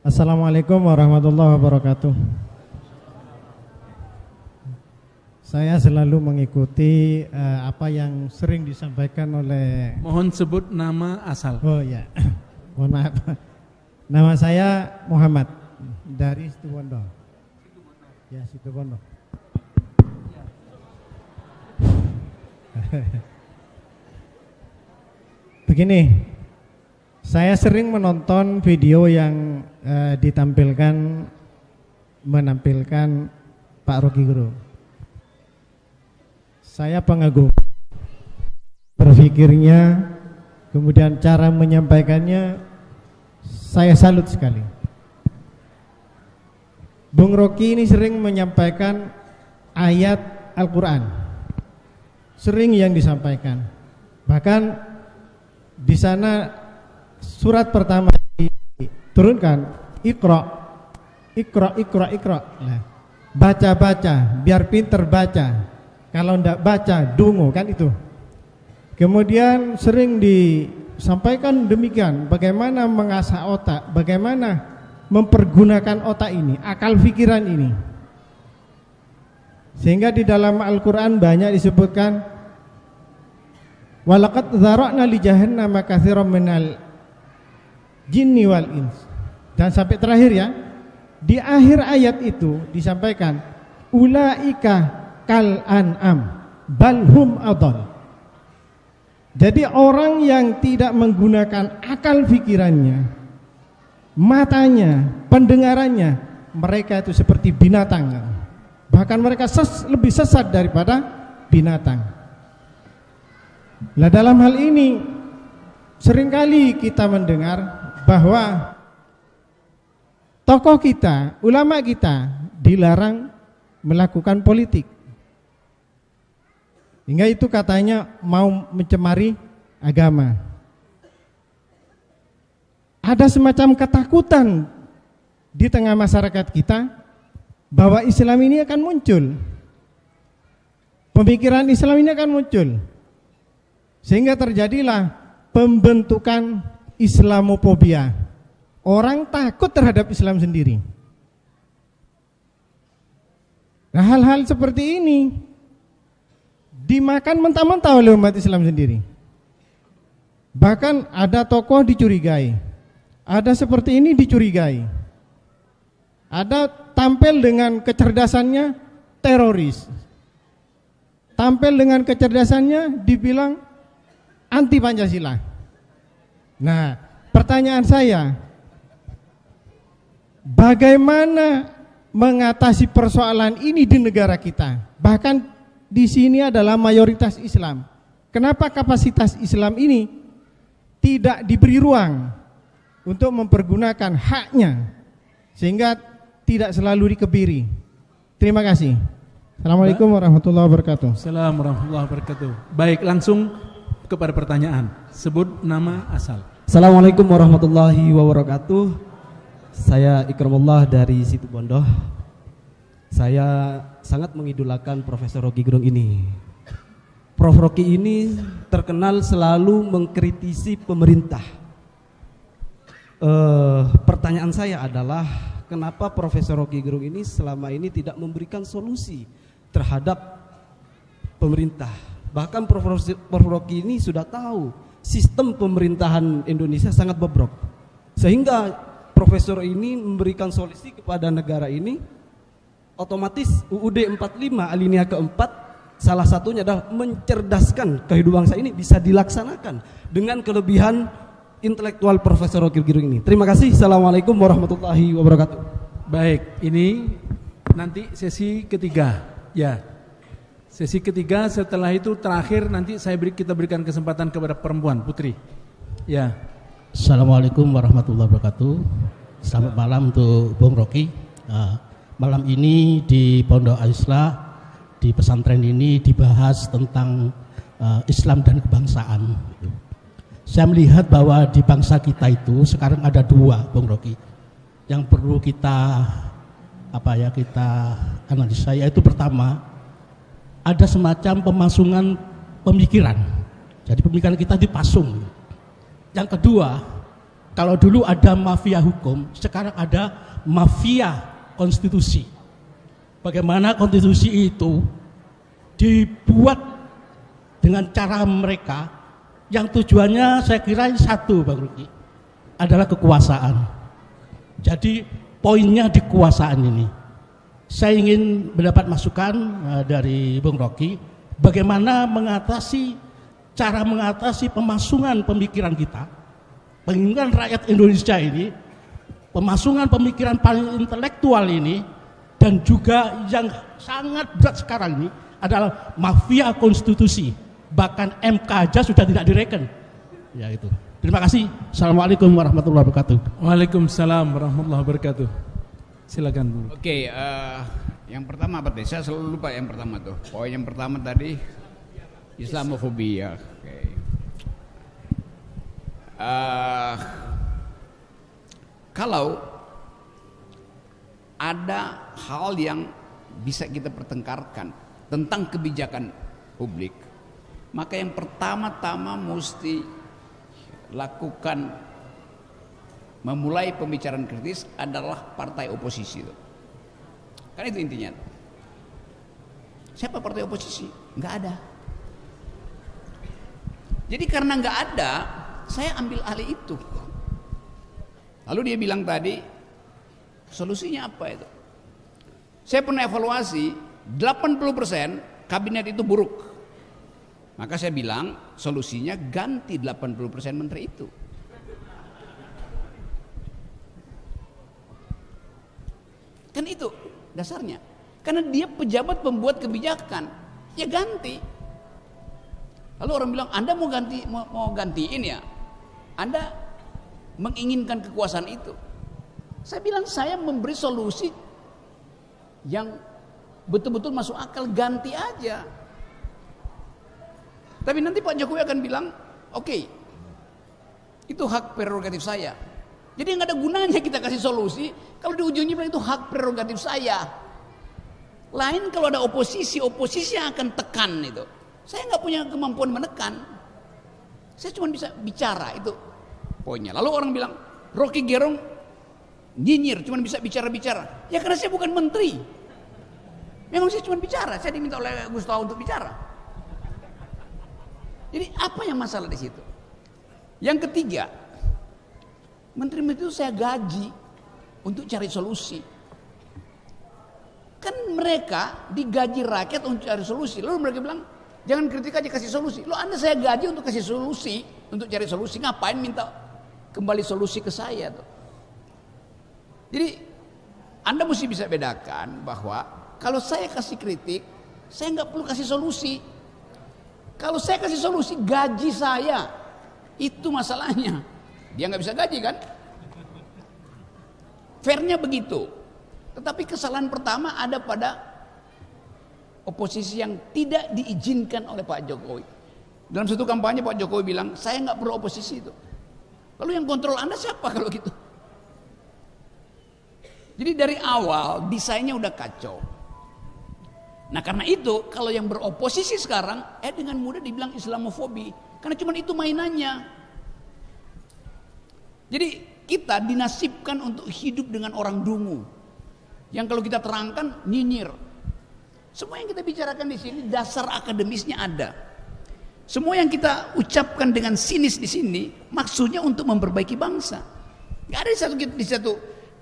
Assalamualaikum warahmatullahi wabarakatuh. Saya selalu mengikuti apa yang sering disampaikan oleh. Mohon sebut nama asal. Oh ya, mohon maaf. Nama saya Muhammad dari Situbondo. Ya, Situbondo. Begini, saya sering menonton video yang menampilkan Pak Rocky Gerung. Saya pengagum berpikirnya, kemudian cara menyampaikannya, saya salut sekali. Bung Rocky ini sering menyampaikan ayat Al-Quran, sering yang disampaikan. Bahkan di sana surat pertama diturunkan, Iqra. Nah, baca, biar pinter baca. Kalau tidak baca, dungu, kan itu. Kemudian sering disampaikan demikian, bagaimana mengasah otak, bagaimana mempergunakan otak ini, akal pikiran ini. Sehingga di dalam Al-Quran banyak disebutkan, walaqad dzara'na li jahannama katsiran minal jinni wal ins. Dan sampai terakhir ya, di akhir ayat itu disampaikan, ulaika kal an'am balhum adall. Jadi orang yang tidak menggunakan akal pikirannya, matanya, pendengarannya, mereka itu seperti binatang. Bahkan mereka lebih sesat daripada binatang. Nah, dalam hal ini seringkali kita mendengar bahwa tokoh kita, ulama kita dilarang melakukan politik. Hingga itu katanya mau mencemari agama. Ada semacam ketakutan di tengah masyarakat kita bahwa Islam ini akan muncul. Pemikiran Islam ini akan muncul. Sehingga terjadilah pembentukan Islamofobia. Orang takut terhadap Islam sendiri. Nah, hal-hal seperti ini dimakan mentah-mentah oleh umat Islam sendiri. Bahkan ada tokoh dicurigai, ada seperti ini dicurigai, ada tampil dengan kecerdasannya teroris, tampil dengan kecerdasannya dibilang anti Pancasila. Nah, pertanyaan saya, bagaimana mengatasi persoalan ini di negara kita? Bahkan di sini adalah mayoritas Islam. Kenapa kapasitas Islam ini tidak diberi ruang untuk mempergunakan haknya sehingga tidak selalu dikebiri? Terima kasih. Assalamualaikum warahmatullahi wabarakatuh. Assalamualaikum warahmatullahi wabarakatuh. Baik, langsung kepada pertanyaan. Sebut nama asal. Assalamualaikum warahmatullahi wabarakatuh. Saya Ikramullah dari Situbondo. Saya sangat mengidolakan Profesor Rocky Gerung ini. Prof Rocky ini terkenal selalu mengkritisi pemerintah. Pertanyaan saya adalah, kenapa Profesor Rocky Gerung ini selama ini tidak memberikan solusi terhadap pemerintah? Bahkan Prof Rocky ini sudah tahu sistem pemerintahan Indonesia sangat bobrok, sehingga Profesor ini memberikan solusi kepada negara ini. Otomatis UUD 45 alinea keempat salah satunya adalah mencerdaskan kehidupan bangsa ini bisa dilaksanakan dengan kelebihan intelektual Profesor Rocky Gerung ini. Terima kasih. Assalamualaikum warahmatullahi wabarakatuh. Baik, ini nanti sesi ketiga. Ya, sesi ketiga. Setelah itu terakhir nanti kita berikan kesempatan kepada perempuan, Putri. Ya. Assalamualaikum warahmatullahi wabarakatuh. Selamat malam untuk Bung Rocky. Malam ini di Pondok Al-Islah, di pesantren ini dibahas tentang Islam dan kebangsaan. Saya melihat bahwa di bangsa kita itu sekarang ada dua, Bung Rocky, yang perlu kita kita analisa. Yaitu pertama, ada semacam pemasungan pemikiran. Jadi pemikiran kita dipasung. Yang kedua, kalau dulu ada mafia hukum, sekarang ada mafia konstitusi. Bagaimana konstitusi itu dibuat dengan cara mereka yang tujuannya saya kira satu, Bang Ruki, adalah kekuasaan. Jadi poinnya di kekuasaan ini. Saya ingin mendapat masukan dari Bung Rocky, bagaimana cara mengatasi pemasungan pemikiran kita, pemikiran rakyat Indonesia ini, pemasungan pemikiran paling intelektual ini, dan juga yang sangat berat sekarang ini adalah mafia konstitusi. Bahkan MK aja sudah tidak direken. Ya itu. Terima kasih. Assalamualaikum warahmatullahi wabarakatuh. Waalaikumsalam warahmatullahi wabarakatuh. Silakan dulu. Oke, yang pertama apa tadi? Saya selalu lupa yang pertama tuh. Poin yang pertama tadi Islamofobia. Oke. Kalau ada hal yang bisa kita pertengkarkan tentang kebijakan publik, maka yang pertama-tama mesti lakukan memulai pembicaraan kritis adalah partai oposisi itu. Kan itu intinya. Siapa partai oposisi? Nggak ada. Jadi karena nggak ada, saya ambil alih itu. Lalu dia bilang tadi, solusinya apa itu? Saya pernah evaluasi, 80% kabinet itu buruk. Maka saya bilang, solusinya ganti 80% menteri itu. Kan itu dasarnya. Karena dia pejabat pembuat kebijakan, ya ganti. Lalu orang bilang, Anda mau gantiin ya? Anda menginginkan kekuasaan itu. Saya bilang, saya memberi solusi yang betul-betul masuk akal, ganti aja. Tapi nanti Pak Jokowi akan bilang, oke, itu hak prerogatif saya. Jadi nggak ada gunanya kita kasih solusi kalau di ujungnya bilang itu hak prerogatif saya. Lain kalau ada oposisi yang akan tekan itu. Saya nggak punya kemampuan menekan. Saya cuma bisa bicara, itu poinnya. Lalu orang bilang, Rocky Gerung nyinyir, cuma bisa bicara-bicara. Ya karena saya bukan menteri. Memang saya cuma bicara, saya diminta oleh Gustavo untuk bicara. Jadi apa yang masalah di situ? Yang ketiga, menteri-menteri itu saya gaji untuk cari solusi. Kan mereka digaji rakyat untuk cari solusi. Lalu mereka bilang, jangan kritik aja, kasih solusi. Loh, Anda saya gaji untuk kasih solusi, untuk cari solusi. Ngapain minta kembali solusi ke saya tuh? Jadi Anda mesti bisa bedakan bahwa kalau saya kasih kritik, saya nggak perlu kasih solusi. Kalau saya kasih solusi, gaji saya, itu masalahnya. Dia nggak bisa gaji kan? Fairnya begitu. Tetapi kesalahan pertama ada pada oposisi yang tidak diizinkan oleh Pak Jokowi. Dalam satu kampanye Pak Jokowi bilang, saya nggak perlu oposisi itu. Lalu yang kontrol Anda siapa kalau gitu? Jadi dari awal desainnya udah kacau. Nah karena itu kalau yang beroposisi sekarang dengan mudah dibilang Islamofobi. Karena cuma itu mainannya. Jadi kita dinasibkan untuk hidup dengan orang dungu. Yang kalau kita terangkan nyinyir. Semua yang kita bicarakan di sini dasar akademisnya ada. Semua yang kita ucapkan dengan sinis di sini maksudnya untuk memperbaiki bangsa. Gak ada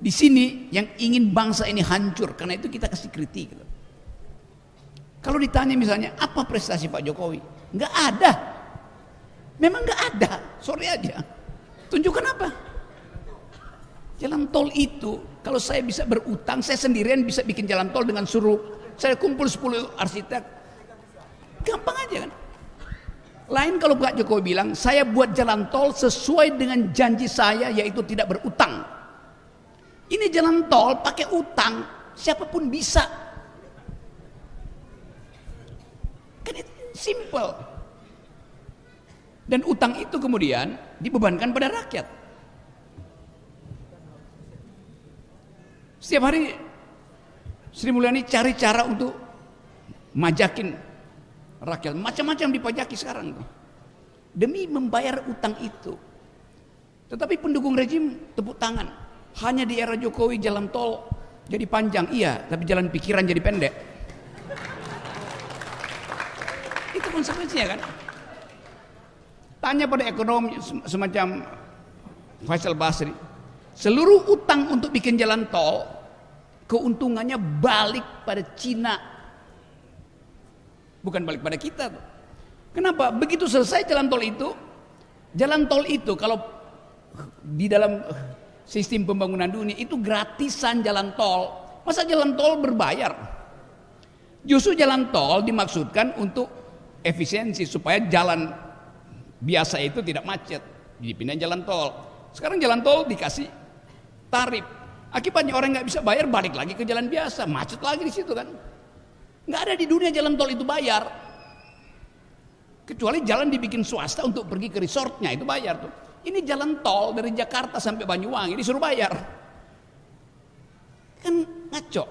di sini yang ingin bangsa ini hancur. Karena itu kita kasih kritik. Kalau ditanya misalnya apa prestasi Pak Jokowi? Nggak ada. Memang nggak ada. Sorry aja. Tunjukkan apa? Jalan tol itu, kalau saya bisa berutang, saya sendirian bisa bikin jalan tol dengan suruh saya kumpul 10 arsitek. Gampang aja kan? Lain kalau Pak Jokowi bilang, saya buat jalan tol sesuai dengan janji saya, yaitu tidak berutang. Ini jalan tol pakai utang, siapapun bisa. Kan itu simple. Dan utang itu kemudian dibebankan pada rakyat. Setiap hari Sri Mulyani cari cara untuk majakin rakyat. Macam-macam dipajaki sekarang tuh. Demi membayar utang itu. Tetapi pendukung rejim tepuk tangan. Hanya di era Jokowi jalan tol jadi panjang. Iya, tapi jalan pikiran jadi pendek. Itu konsekuensinya kan. Tanya pada ekonom semacam Faisal Basri. Seluruh utang untuk bikin jalan tol keuntungannya balik pada Cina. Bukan balik pada kita tuh. Kenapa? Begitu selesai jalan tol itu kalau di dalam sistem pembangunan dunia itu gratisan jalan tol. Masa jalan tol berbayar? Justru jalan tol dimaksudkan untuk efisiensi supaya jalan biasa itu tidak macet. Dipindah jalan tol. Sekarang jalan tol dikasih tarif. Akibatnya orang nggak bisa bayar, balik lagi ke jalan biasa, macet lagi di situ kan. Nggak ada di dunia jalan tol itu bayar. Kecuali jalan dibikin swasta untuk pergi ke resortnya, itu bayar tuh. Ini jalan tol dari Jakarta sampai Banyuwangi disuruh bayar. Kan ngaco.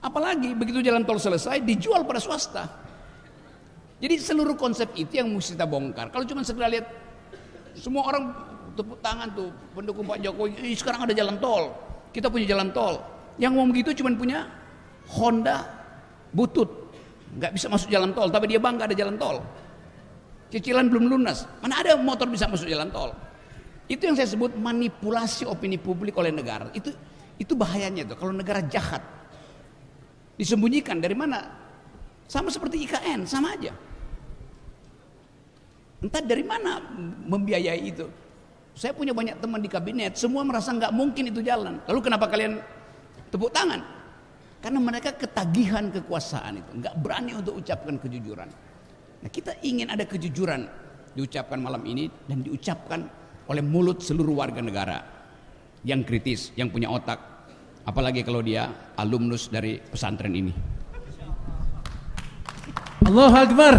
Apalagi begitu jalan tol selesai dijual pada swasta. Jadi seluruh konsep itu yang mesti kita bongkar. Kalau cuma sekedar lihat semua orang tepuk tangan tuh pendukung Pak Jokowi, sekarang ada jalan tol, kita punya jalan tol. Yang ngomong gitu cuma punya Honda butut, nggak bisa masuk jalan tol, tapi dia bangga ada jalan tol. Cicilan belum lunas, mana ada motor bisa masuk jalan tol. Itu yang saya sebut manipulasi opini publik oleh negara. Itu bahayanya tuh kalau negara jahat disembunyikan dari mana? Sama seperti IKN, sama aja. Entah dari mana membiayai itu. Saya punya banyak teman di kabinet, semua merasa nggak mungkin itu jalan. Lalu kenapa kalian tepuk tangan? Karena mereka ketagihan kekuasaan itu, nggak berani untuk ucapkan kejujuran. Nah, kita ingin ada kejujuran diucapkan malam ini dan diucapkan oleh mulut seluruh warga negara yang kritis, yang punya otak. Apalagi kalau dia alumnus dari pesantren ini. Allahu Akbar.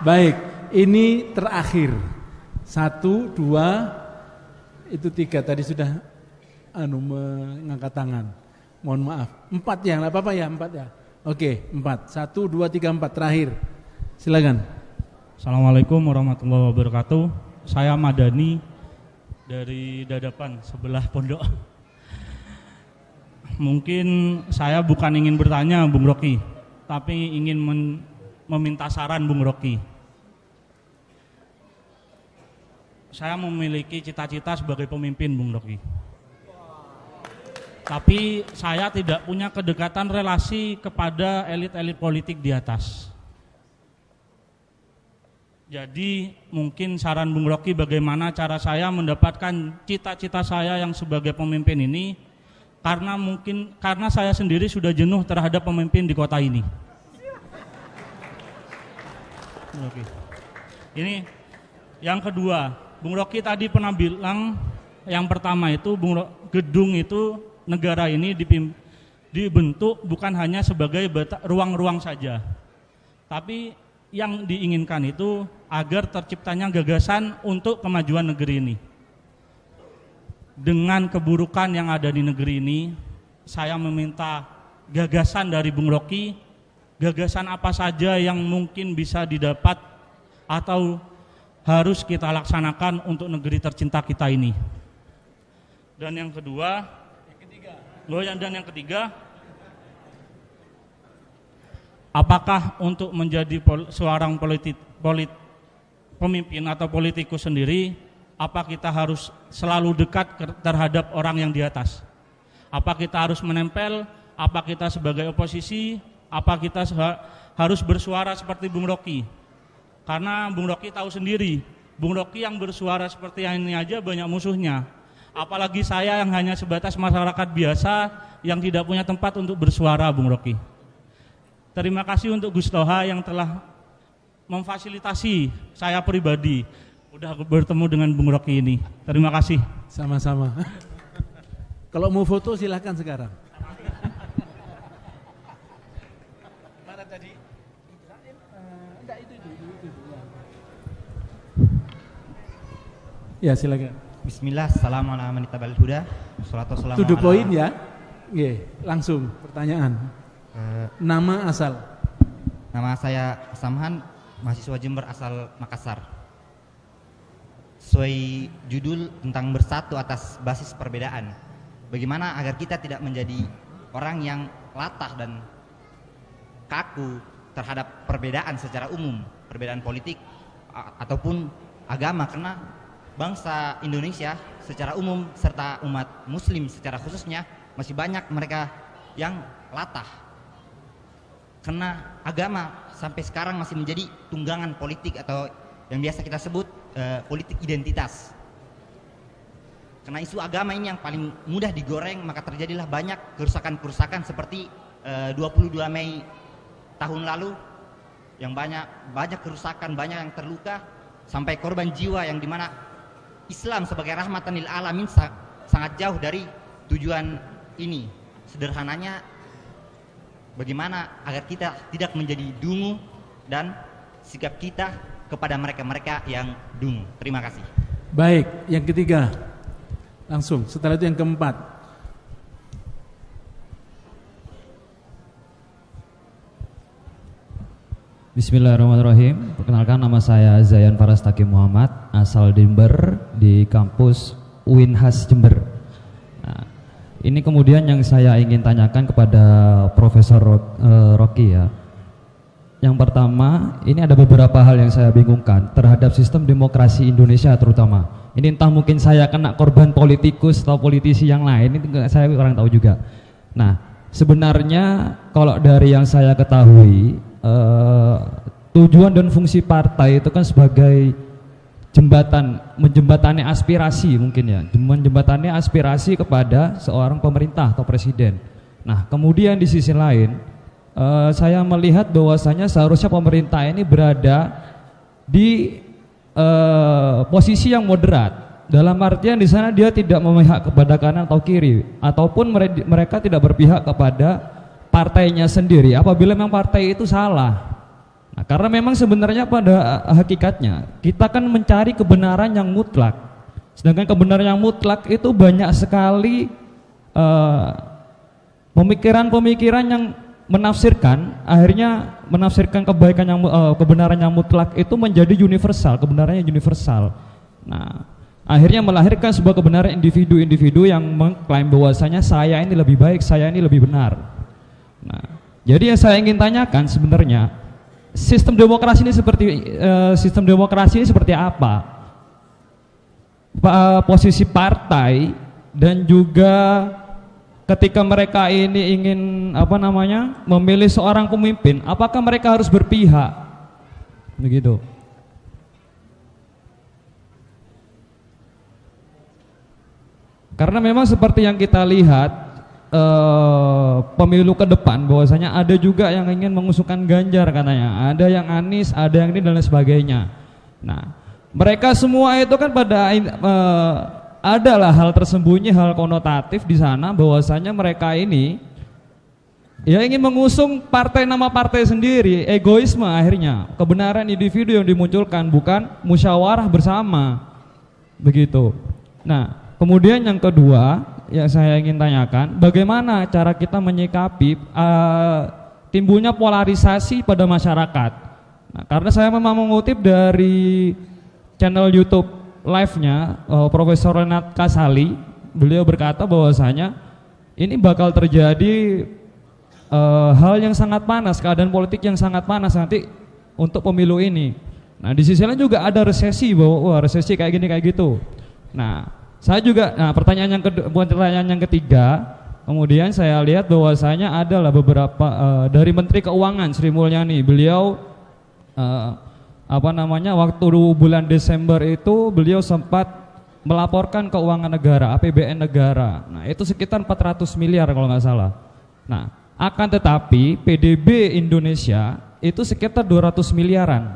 Baik, ini terakhir. 1, 2, itu 3 tadi sudah mengangkat tangan. Mohon maaf. 4 ya, nggak apa-apa ya, 4 ya. Oke, 4. 1, 2, 3, 4 terakhir. Silakan. Assalamualaikum warahmatullahi wabarakatuh. Saya Madani dari Dadapan sebelah pondok. Mungkin saya bukan ingin bertanya Bung Rocky, tapi ingin meminta saran Bung Rocky. Saya memiliki cita-cita sebagai pemimpin Bung Rocky. Tapi saya tidak punya kedekatan relasi kepada elit-elit politik di atas. Jadi mungkin saran Bung Rocky bagaimana cara saya mendapatkan cita-cita saya yang sebagai pemimpin ini, karena saya sendiri sudah jenuh terhadap pemimpin di kota ini. Oke. Ini yang kedua, Bung Rocky tadi pernah bilang yang pertama itu gedung itu negara ini dibentuk bukan hanya sebagai ruang-ruang saja, tapi yang diinginkan itu agar terciptanya gagasan untuk kemajuan negeri ini. Dengan keburukan yang ada di negeri ini, saya meminta gagasan dari Bung Rocky, gagasan apa saja yang mungkin bisa didapat atau harus kita laksanakan untuk negeri tercinta kita ini. Dan yang kedua, yang ketiga, apakah untuk menjadi seorang pemimpin atau politikus sendiri, apa kita harus selalu dekat terhadap orang yang di atas? Apa kita harus menempel? Apa kita sebagai oposisi? Apa kita harus bersuara seperti Bung Rocky? Karena Bung Rocky tahu sendiri, Bung Rocky yang bersuara seperti ini aja banyak musuhnya. Apalagi saya yang hanya sebatas masyarakat biasa yang tidak punya tempat untuk bersuara, Bung Rocky. Terima kasih untuk Gus Toha yang telah memfasilitasi saya pribadi udah bertemu dengan Bung Rocky ini. Terima kasih. Sama-sama. Kalau mau foto silahkan sekarang. Mana tadi? Ya silakan. Bismillah, assalamualaikum warahmatullahi wabarakatuh. To the point ya. Langsung pertanyaan. Nama asal? Nama saya Samhan, mahasiswa Jember asal Makassar. Sesuai judul tentang bersatu atas basis perbedaan. Bagaimana agar kita tidak menjadi orang yang latah dan kaku terhadap perbedaan secara umum, perbedaan politik ataupun agama, karena bangsa Indonesia secara umum serta umat muslim secara khususnya masih banyak mereka yang latah karena agama sampai sekarang masih menjadi tunggangan politik atau yang biasa kita sebut politik identitas. Karena isu agama ini yang paling mudah digoreng, maka terjadilah banyak kerusakan-kerusakan seperti 22 Mei tahun lalu yang banyak kerusakan, banyak yang terluka sampai korban jiwa yang dimana Islam sebagai rahmatan lil alamin sangat jauh dari tujuan ini. Sederhananya, bagaimana agar kita tidak menjadi dungu dan sikap kita kepada mereka-mereka yang dungu. Terima kasih. Baik, yang ketiga langsung, setelah itu yang keempat. Bismillahirrahmanirrahim. Perkenalkan, nama saya Zayan Farastaki Muhammad, asal Jember di kampus Uinhas Jember. Nah, ini kemudian yang saya ingin tanyakan kepada Profesor Rocky ya. Yang pertama, ini ada beberapa hal yang saya bingungkan terhadap sistem demokrasi Indonesia terutama. Ini entah mungkin saya kena korban politikus atau politisi yang lain, itu saya kurang tahu juga. Nah, sebenarnya kalau dari yang saya ketahui, tujuan dan fungsi partai itu kan sebagai jembatan, menjembatani aspirasi mungkin ya, menjembatani aspirasi kepada seorang pemerintah atau presiden. Nah, kemudian di sisi lain, saya melihat bahwasanya seharusnya pemerintah ini berada di posisi yang moderat. Dalam artian di sana dia tidak memihak kepada kanan atau kiri, ataupun mereka tidak berpihak kepada partainya sendiri apabila memang partai itu salah. Nah, karena memang sebenarnya pada hakikatnya kita kan mencari kebenaran yang mutlak, sedangkan kebenaran yang mutlak itu banyak sekali pemikiran-pemikiran yang menafsirkan, akhirnya menafsirkan kebaikan yang kebenaran yang mutlak itu menjadi universal, kebenarannya universal. Nah, akhirnya melahirkan sebuah kebenaran individu-individu yang mengklaim bahwasanya saya ini lebih baik, saya ini lebih benar. Nah, jadi yang saya ingin tanyakan sebenarnya sistem demokrasi ini seperti apa? Posisi partai dan juga ketika mereka ini ingin memilih seorang pemimpin, apakah mereka harus berpihak? Begitu. Karena memang seperti yang kita lihat pemilu ke depan, bahwasanya ada juga yang ingin mengusungkan Ganjar katanya, ada yang Anies, ada yang ini dan lain sebagainya. Nah, mereka semua itu kan pada adalah hal tersembunyi, hal konotatif di sana, bahwasanya mereka ini ya ingin mengusung partai, nama partai sendiri, egoisme akhirnya, kebenaran individu yang dimunculkan, bukan musyawarah bersama, begitu. Nah, kemudian yang kedua yang saya ingin tanyakan, bagaimana cara kita menyikapi timbulnya polarisasi pada masyarakat. Nah, karena saya memang mengutip dari channel YouTube live-nya Profesor Renat Kasali, beliau berkata bahwasanya ini bakal terjadi hal yang sangat panas, keadaan politik yang sangat panas nanti untuk pemilu ini. Nah, di sisi lain juga ada resesi, bahwa wah resesi kayak gini kayak gitu. Nah, saya juga, pertanyaan yang ketiga, kemudian saya lihat bahwasanya adalah beberapa dari Menteri Keuangan Sri Mulyani, beliau waktu bulan Desember itu beliau sempat melaporkan keuangan negara, APBN negara. Nah, itu sekitar 400 miliar kalau nggak salah. Nah, akan tetapi PDB Indonesia itu sekitar 200 miliaran.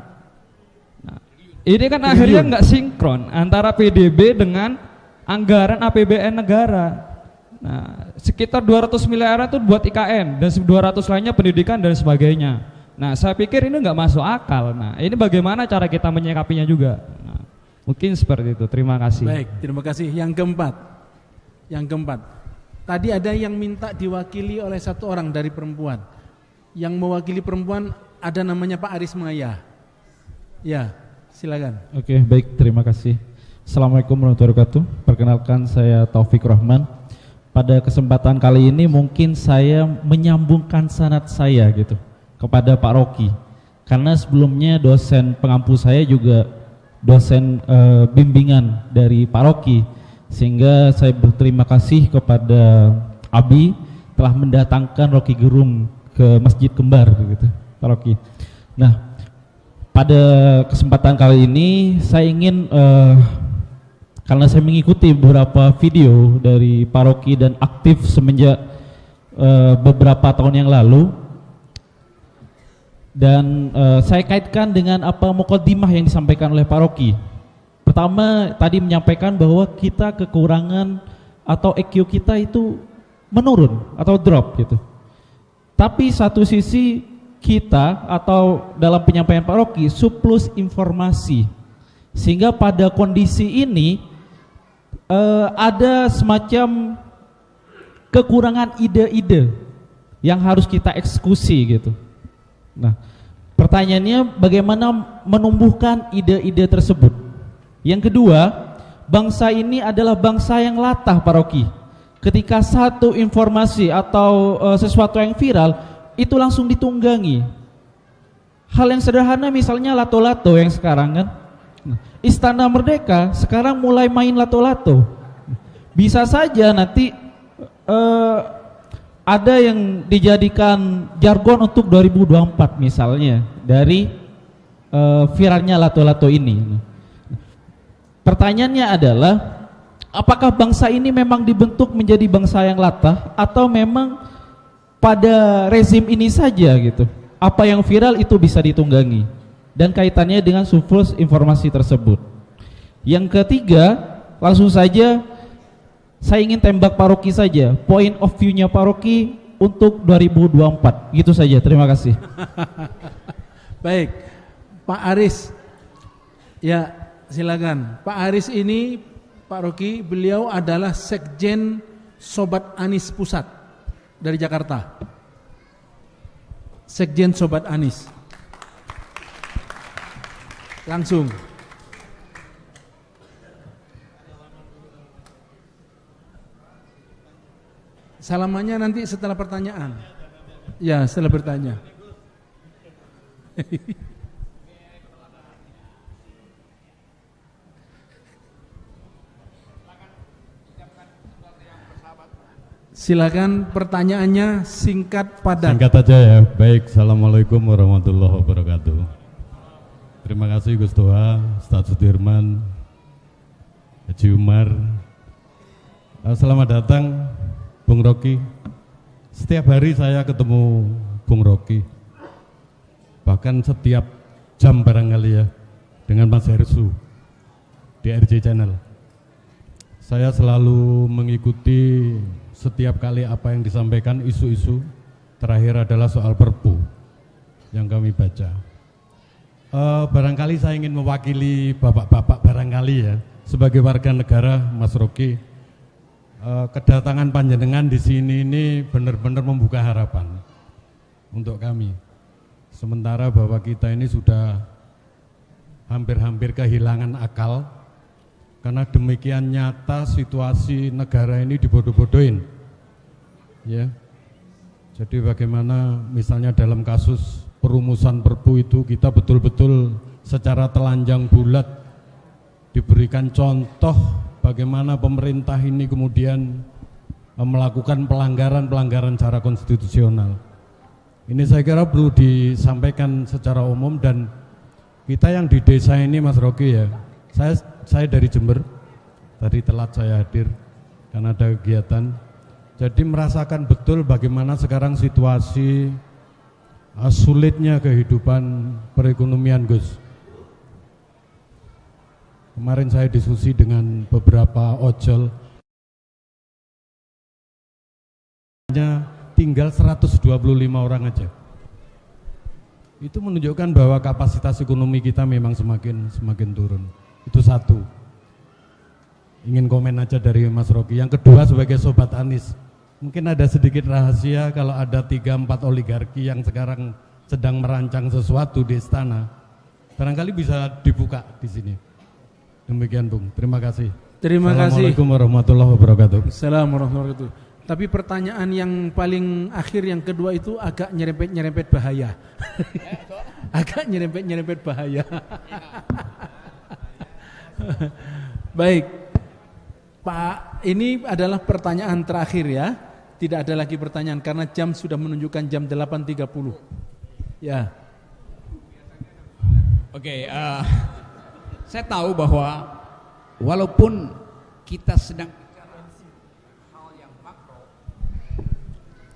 Nah, ini kan akhirnya nggak sinkron antara PDB dengan anggaran APBN negara. Nah, sekitar 200 miliaran itu buat IKN dan 200 lainnya pendidikan dan sebagainya. Nah, saya pikir ini nggak masuk akal. Nah, ini bagaimana cara kita menyikapinya juga. Nah, mungkin seperti itu. Terima kasih. Baik, terima kasih. Yang keempat. Tadi ada yang minta diwakili oleh satu orang dari perempuan. Yang mewakili perempuan ada namanya Pak Aris Maya. Ya, silakan. Oke, baik, terima kasih. Assalamualaikum warahmatullahi wabarakatuh. Perkenalkan, saya Taufik Rahman. Pada kesempatan kali ini mungkin saya menyambungkan sanad saya gitu kepada Pak Rocky, karena sebelumnya dosen pengampu saya juga dosen bimbingan dari Pak Rocky, sehingga saya berterima kasih kepada Abi telah mendatangkan Rocky Gerung ke Masjid Kembar gitu, Pak Rocky. Nah, pada kesempatan kali ini saya ingin karena saya mengikuti beberapa video dari Pak Rocky dan aktif semenjak beberapa tahun yang lalu, dan saya kaitkan dengan apa mukadimah yang disampaikan oleh Pak Rocky. Pertama, tadi menyampaikan bahwa kita kekurangan atau EQ kita itu menurun atau drop gitu. Tapi satu sisi kita atau dalam penyampaian Pak Rocky surplus informasi, sehingga pada kondisi ini ada semacam kekurangan ide-ide yang harus kita eksekusi gitu. Nah, pertanyaannya bagaimana menumbuhkan ide-ide tersebut. Yang kedua, bangsa ini adalah bangsa yang latah, Pak Rocky. Ketika satu informasi atau sesuatu yang viral itu langsung ditunggangi. Hal yang sederhana misalnya lato-lato yang sekarang kan, Istana Merdeka sekarang mulai main lato-lato. Bisa saja nanti ada yang dijadikan jargon untuk 2024 misalnya dari viralnya lato-lato ini. Pertanyaannya adalah, apakah bangsa ini memang dibentuk menjadi bangsa yang latah, atau memang pada rezim ini saja gitu, apa yang viral itu bisa ditunggangi, dan kaitannya dengan surplus informasi tersebut. Yang ketiga, langsung saja saya ingin tembak Pak Rocky saja, point of view-nya Pak Rocky untuk 2024. Gitu saja, terima kasih. Baik, Pak Aris. Ya, silakan. Pak Aris ini, Pak Rocky, beliau adalah Sekjen Sobat Anies Pusat dari Jakarta. Sekjen Sobat Anies. Langsung. Salamannya nanti setelah pertanyaan. Ya, setelah bertanya. Silakan pertanyaannya singkat padat. Singkat aja ya. Baik, assalamualaikum warahmatullahi wabarakatuh. Terima kasih Gus Toha, Ustaz Sudirman, Haji Umar. Selamat datang Bung Rocky. Setiap hari saya ketemu Bung Rocky, bahkan setiap jam barangkali ya, dengan Mas Hersu di RJ Channel. Saya selalu mengikuti setiap kali apa yang disampaikan, isu-isu. Terakhir adalah soal Perpu yang kami baca. Barangkali saya ingin mewakili bapak-bapak barangkali ya, sebagai warga negara Mas Rocky. Kedatangan panjenengan di sini ini benar-benar membuka harapan untuk kami. Sementara bahwa kita ini sudah hampir-hampir kehilangan akal, karena demikian nyata situasi negara ini dibodoh-bodohin, ya. Jadi bagaimana misalnya dalam kasus perumusan Perpu itu kita betul-betul secara telanjang bulat diberikan contoh bagaimana pemerintah ini kemudian melakukan pelanggaran-pelanggaran secara konstitusional. Ini saya kira perlu disampaikan secara umum, dan kita yang di desa ini Mas Rocky ya, saya dari Jember, tadi telat saya hadir karena ada kegiatan, jadi merasakan betul bagaimana sekarang situasi sulitnya kehidupan perekonomian Gus. Kemarin saya diskusi dengan beberapa ojol, hanya tinggal 125 orang aja. Itu menunjukkan bahwa kapasitas ekonomi kita memang semakin turun. Itu satu. Ingin komen aja dari Mas Rocky. Yang kedua, sebagai Sobat Anies, mungkin ada sedikit rahasia kalau ada 3-4 oligarki yang sekarang sedang merancang sesuatu di istana. Barangkali bisa dibuka di sini. Demikian Bung, terima kasih. Terima kasih. Assalamualaikum warahmatullahi wabarakatuh. Assalamualaikum warahmatullahi wabarakatuh. Tapi pertanyaan yang paling akhir yang kedua itu agak nyerempet-nyerempet bahaya. Agak nyerempet-nyerempet bahaya. Baik, Pak, ini adalah pertanyaan terakhir ya. Tidak ada lagi pertanyaan karena jam sudah menunjukkan jam 8.30. Ya. Oke, saya tahu bahwa walaupun kita sedang bicara hal yang makro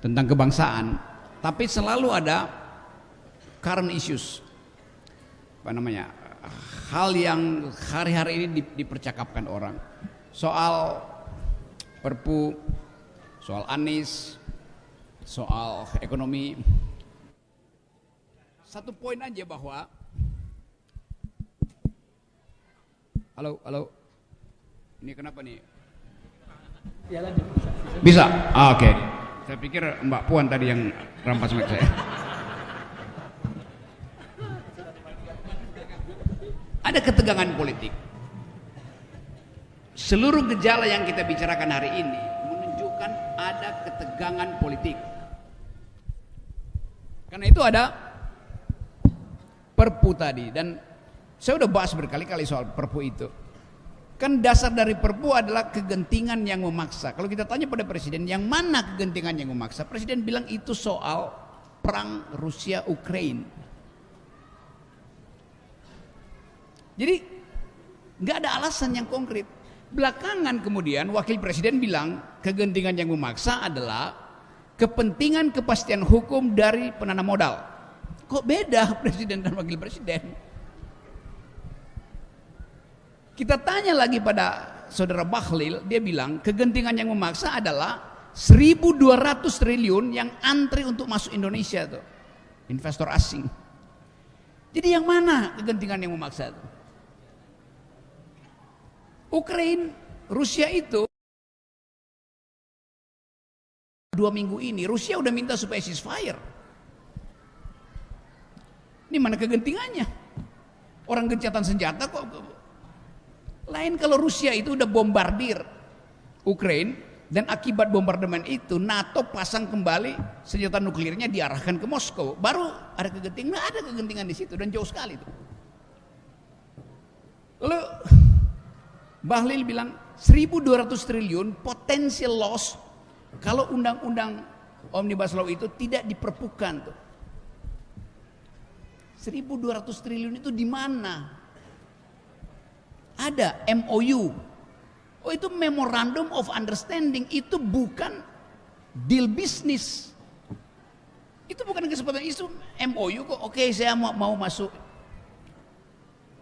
tentang kebangsaan, tapi selalu ada current issues, apa namanya, hal yang hari-hari ini dipercakapkan orang, soal Perpu, soal Anies, soal ekonomi. Satu poin aja bahwa halo, ini kenapa nih? Ya lanjut. Bisa? Oke. Saya pikir Mbak Puan tadi yang rampas mic saya. Ada ketegangan politik. Seluruh gejala yang kita bicarakan hari ini menunjukkan ada ketegangan politik. Karena itu ada Perpu tadi, dan saya udah bahas berkali-kali soal Perpu itu. Kan dasar dari Perpu adalah kegentingan yang memaksa. Kalau kita tanya pada Presiden, yang mana kegentingan yang memaksa? Presiden bilang itu soal perang Rusia-Ukraine. Jadi nggak ada alasan yang konkret. Belakangan kemudian Wakil Presiden bilang kegentingan yang memaksa adalah kepentingan kepastian hukum dari penanam modal. Kok beda Presiden dan Wakil Presiden? Kita tanya lagi pada Saudara Bahlil, dia bilang kegentingan yang memaksa adalah 1.200 triliun yang antri untuk masuk Indonesia tuh, investor asing. Jadi yang mana kegentingan yang memaksa tuh? Ukraina, Rusia itu 2 minggu ini Rusia udah minta supaya ceasefire. Ini mana kegentingannya? Orang gencatan senjata kok. Lain kalau Rusia itu udah bombardir Ukraina, dan akibat bombardemen itu NATO pasang kembali senjata nuklirnya diarahkan ke Moskow, baru ada kegentingan. Nah, ada kegentingan di situ dan jauh sekali itu. Lalu Bahlil bilang 1.200 triliun potential loss Kalau undang-undang Omnibus Law itu tidak diperpukan tuh. 1.200 triliun itu di mana? Ada MOU. Oh, itu Memorandum of Understanding, itu bukan deal bisnis. Itu bukan kesepakatan, itu MOU kok. Oke, saya mau masuk.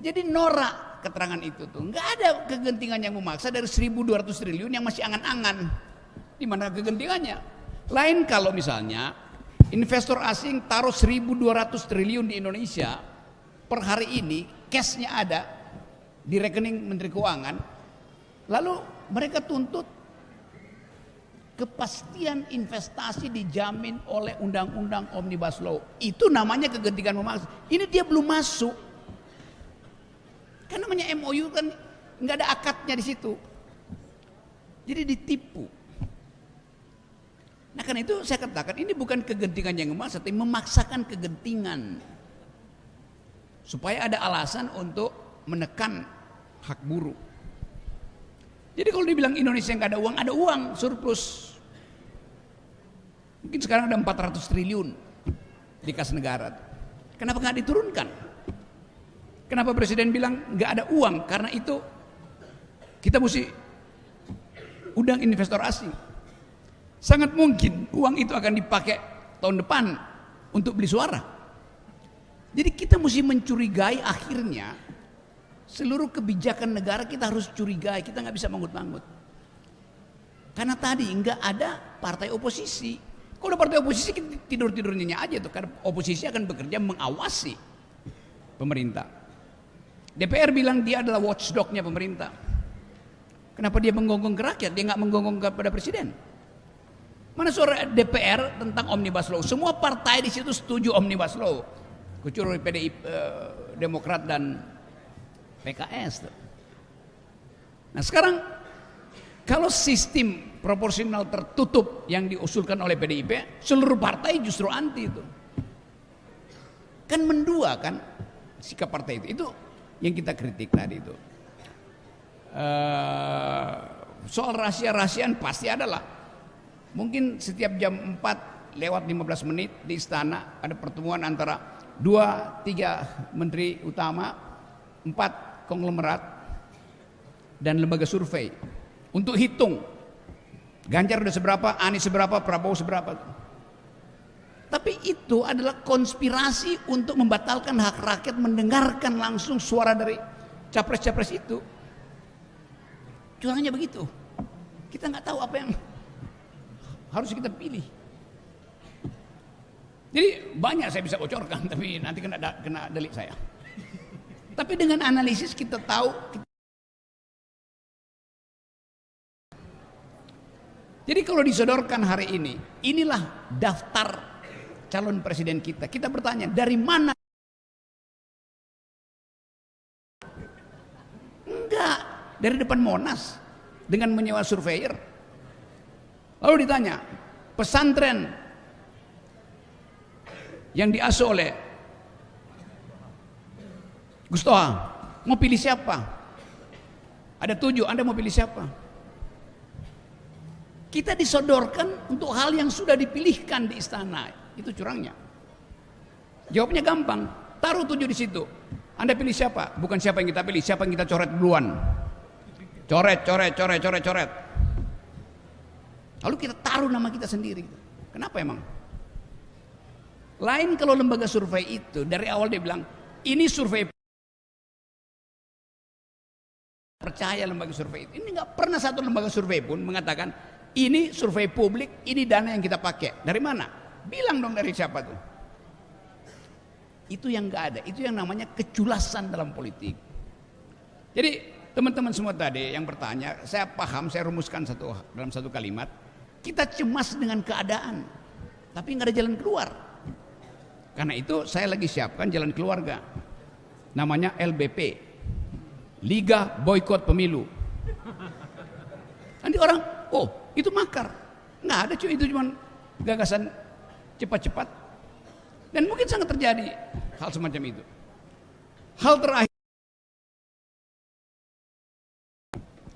Jadi norak keterangan itu tuh. Nggak ada kegentingan yang memaksa dari 1.200 triliun yang masih angan-angan. Di mana kegentingannya? Lain kalau misalnya investor asing taruh 1.200 triliun di Indonesia per hari ini, cashnya ada di rekening Menteri Keuangan, lalu mereka tuntut kepastian investasi dijamin oleh undang-undang Omnibus Law. Itu namanya kegentingan memaksa. Ini dia belum masuk. Kan namanya MOU kan nggak ada akadnya di situ. Jadi ditipu. Nah, karena itu saya katakan ini bukan kegentingan yang memaksa, tapi memaksakan kegentingan supaya ada alasan untuk menekan hak buruh. Jadi kalau dibilang Indonesia nggak ada uang surplus. Mungkin sekarang ada 400 triliun di kas negara. Kenapa nggak diturunkan? Kenapa Presiden bilang nggak ada uang? Karena itu kita mesti undang investor asing. Sangat mungkin uang itu akan dipakai tahun depan untuk beli suara. Jadi kita mesti mencurigai akhirnya seluruh kebijakan negara kita harus curigai, kita nggak bisa manggut-manggut. Karena tadi nggak ada partai oposisi. Kalau ada partai oposisi kita tidur-tidurnya aja tuh, karena oposisi akan bekerja mengawasi pemerintah. DPR bilang dia adalah watchdog-nya pemerintah. Kenapa dia menggonggong ke rakyat? Dia nggak menggonggong kepada presiden. Mana suara DPR tentang Omnibus Law? Semua partai di situ setuju Omnibus Law, kecuali PDIP, Demokrat dan PKS. Nah sekarang kalau sistem proporsional tertutup yang diusulkan oleh PDIP, seluruh partai justru anti itu. Kan mendua kan sikap partai itu yang kita kritik tadi itu. Soal rahasia-rahasiaan pasti adalah. Mungkin setiap jam 4 lewat 15 menit di istana ada pertemuan antara 2-3 menteri utama, 4 konglomerat dan lembaga survei untuk hitung Ganjar udah seberapa, Anies seberapa, Prabowo seberapa. Tapi itu adalah konspirasi untuk membatalkan hak rakyat mendengarkan langsung suara dari capres-capres itu. Curangnya begitu. Kita nggak tahu apa yang harus kita pilih. Jadi banyak saya bisa bocorkan, tapi nanti kena delik saya. Tapi dengan analisis kita tahu. Jadi kalau disodorkan hari ini, inilah daftar calon presiden kita. Kita bertanya, dari mana? Enggak, dari depan Monas dengan menyewa surveyor. Lalu ditanya, pesantren yang diasuh oleh Gus Toha, mau pilih siapa? Ada 7, Anda mau pilih siapa? Kita disodorkan untuk hal yang sudah dipilihkan di istana. Itu curangnya. Jawabnya gampang, taruh 7 di situ. Anda pilih siapa? Bukan siapa yang kita pilih, siapa yang kita coret duluan. Coret. Lalu kita taruh nama kita sendiri. Kenapa emang? Lain kalau lembaga survei itu dari awal dia bilang ini survei, percaya lembaga survei itu. Ini nggak pernah satu lembaga survei pun mengatakan ini survei publik, ini dana yang kita pakai. Dari mana? Bilang dong dari siapa tuh? Itu yang nggak ada. Itu yang namanya keculasan dalam politik. Jadi teman-teman semua tadi yang bertanya, saya paham, saya rumuskan dalam satu kalimat. Kita cemas dengan keadaan, tapi nggak ada jalan keluar. Karena itu saya lagi siapkan jalan keluarga. Namanya LBP, Liga Boykot Pemilu. Nanti orang, oh itu makar. Nggak ada cuy, itu cuma gagasan cepat-cepat. Dan mungkin sangat terjadi hal semacam itu. Hal terakhir,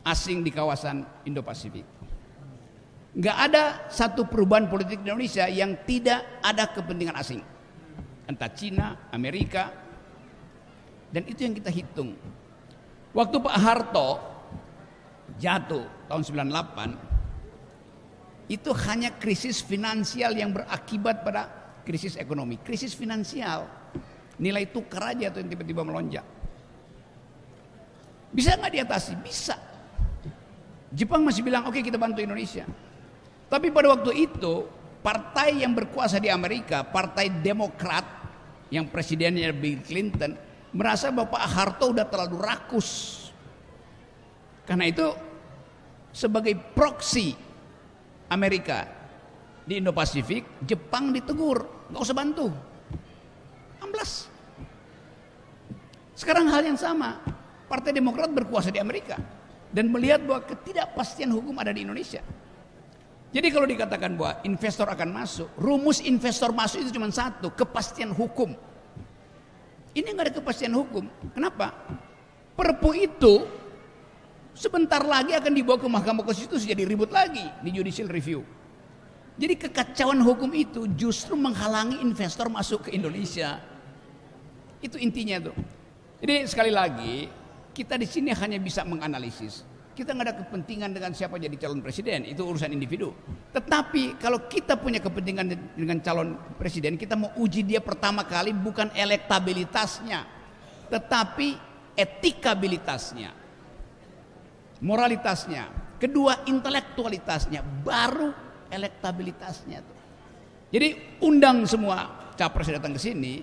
asing di kawasan Indo-Pasifik. Nggak ada satu perubahan politik di Indonesia yang tidak ada kepentingan asing. Entah Cina, Amerika. Dan itu yang kita hitung. Waktu Pak Harto jatuh tahun 98, itu hanya krisis finansial yang berakibat pada krisis ekonomi. Krisis finansial. Nilai tukar aja tuh yang tiba-tiba melonjak. Bisa nggak diatasi? Bisa. Jepang masih bilang oke, kita bantu Indonesia. Tapi pada waktu itu partai yang berkuasa di Amerika, Partai Demokrat yang presidennya Bill Clinton, merasa bahwa Pak Harto udah terlalu rakus. Karena itu sebagai proksi Amerika di Indo-Pasifik, Jepang ditegur, nggak usah bantu. Amblas. Sekarang hal yang sama, Partai Demokrat berkuasa di Amerika dan melihat bahwa ketidakpastian hukum ada di Indonesia. Jadi kalau dikatakan bahwa investor akan masuk, rumus investor masuk itu cuma satu, kepastian hukum. Ini nggak ada kepastian hukum. Kenapa? Perpu itu sebentar lagi akan dibawa ke Mahkamah Konstitusi, jadi ribut lagi di judicial review. Jadi kekacauan hukum itu justru menghalangi investor masuk ke Indonesia. Itu intinya tuh. Jadi sekali lagi kita di sini hanya bisa menganalisis. Kita nggak ada kepentingan dengan siapa jadi calon presiden, itu urusan individu. Tetapi kalau kita punya kepentingan dengan calon presiden, kita mau uji dia pertama kali bukan elektabilitasnya, tetapi etikabilitasnya, moralitasnya, kedua intelektualitasnya, baru elektabilitasnya tuh. Jadi undang semua capres datang ke sini,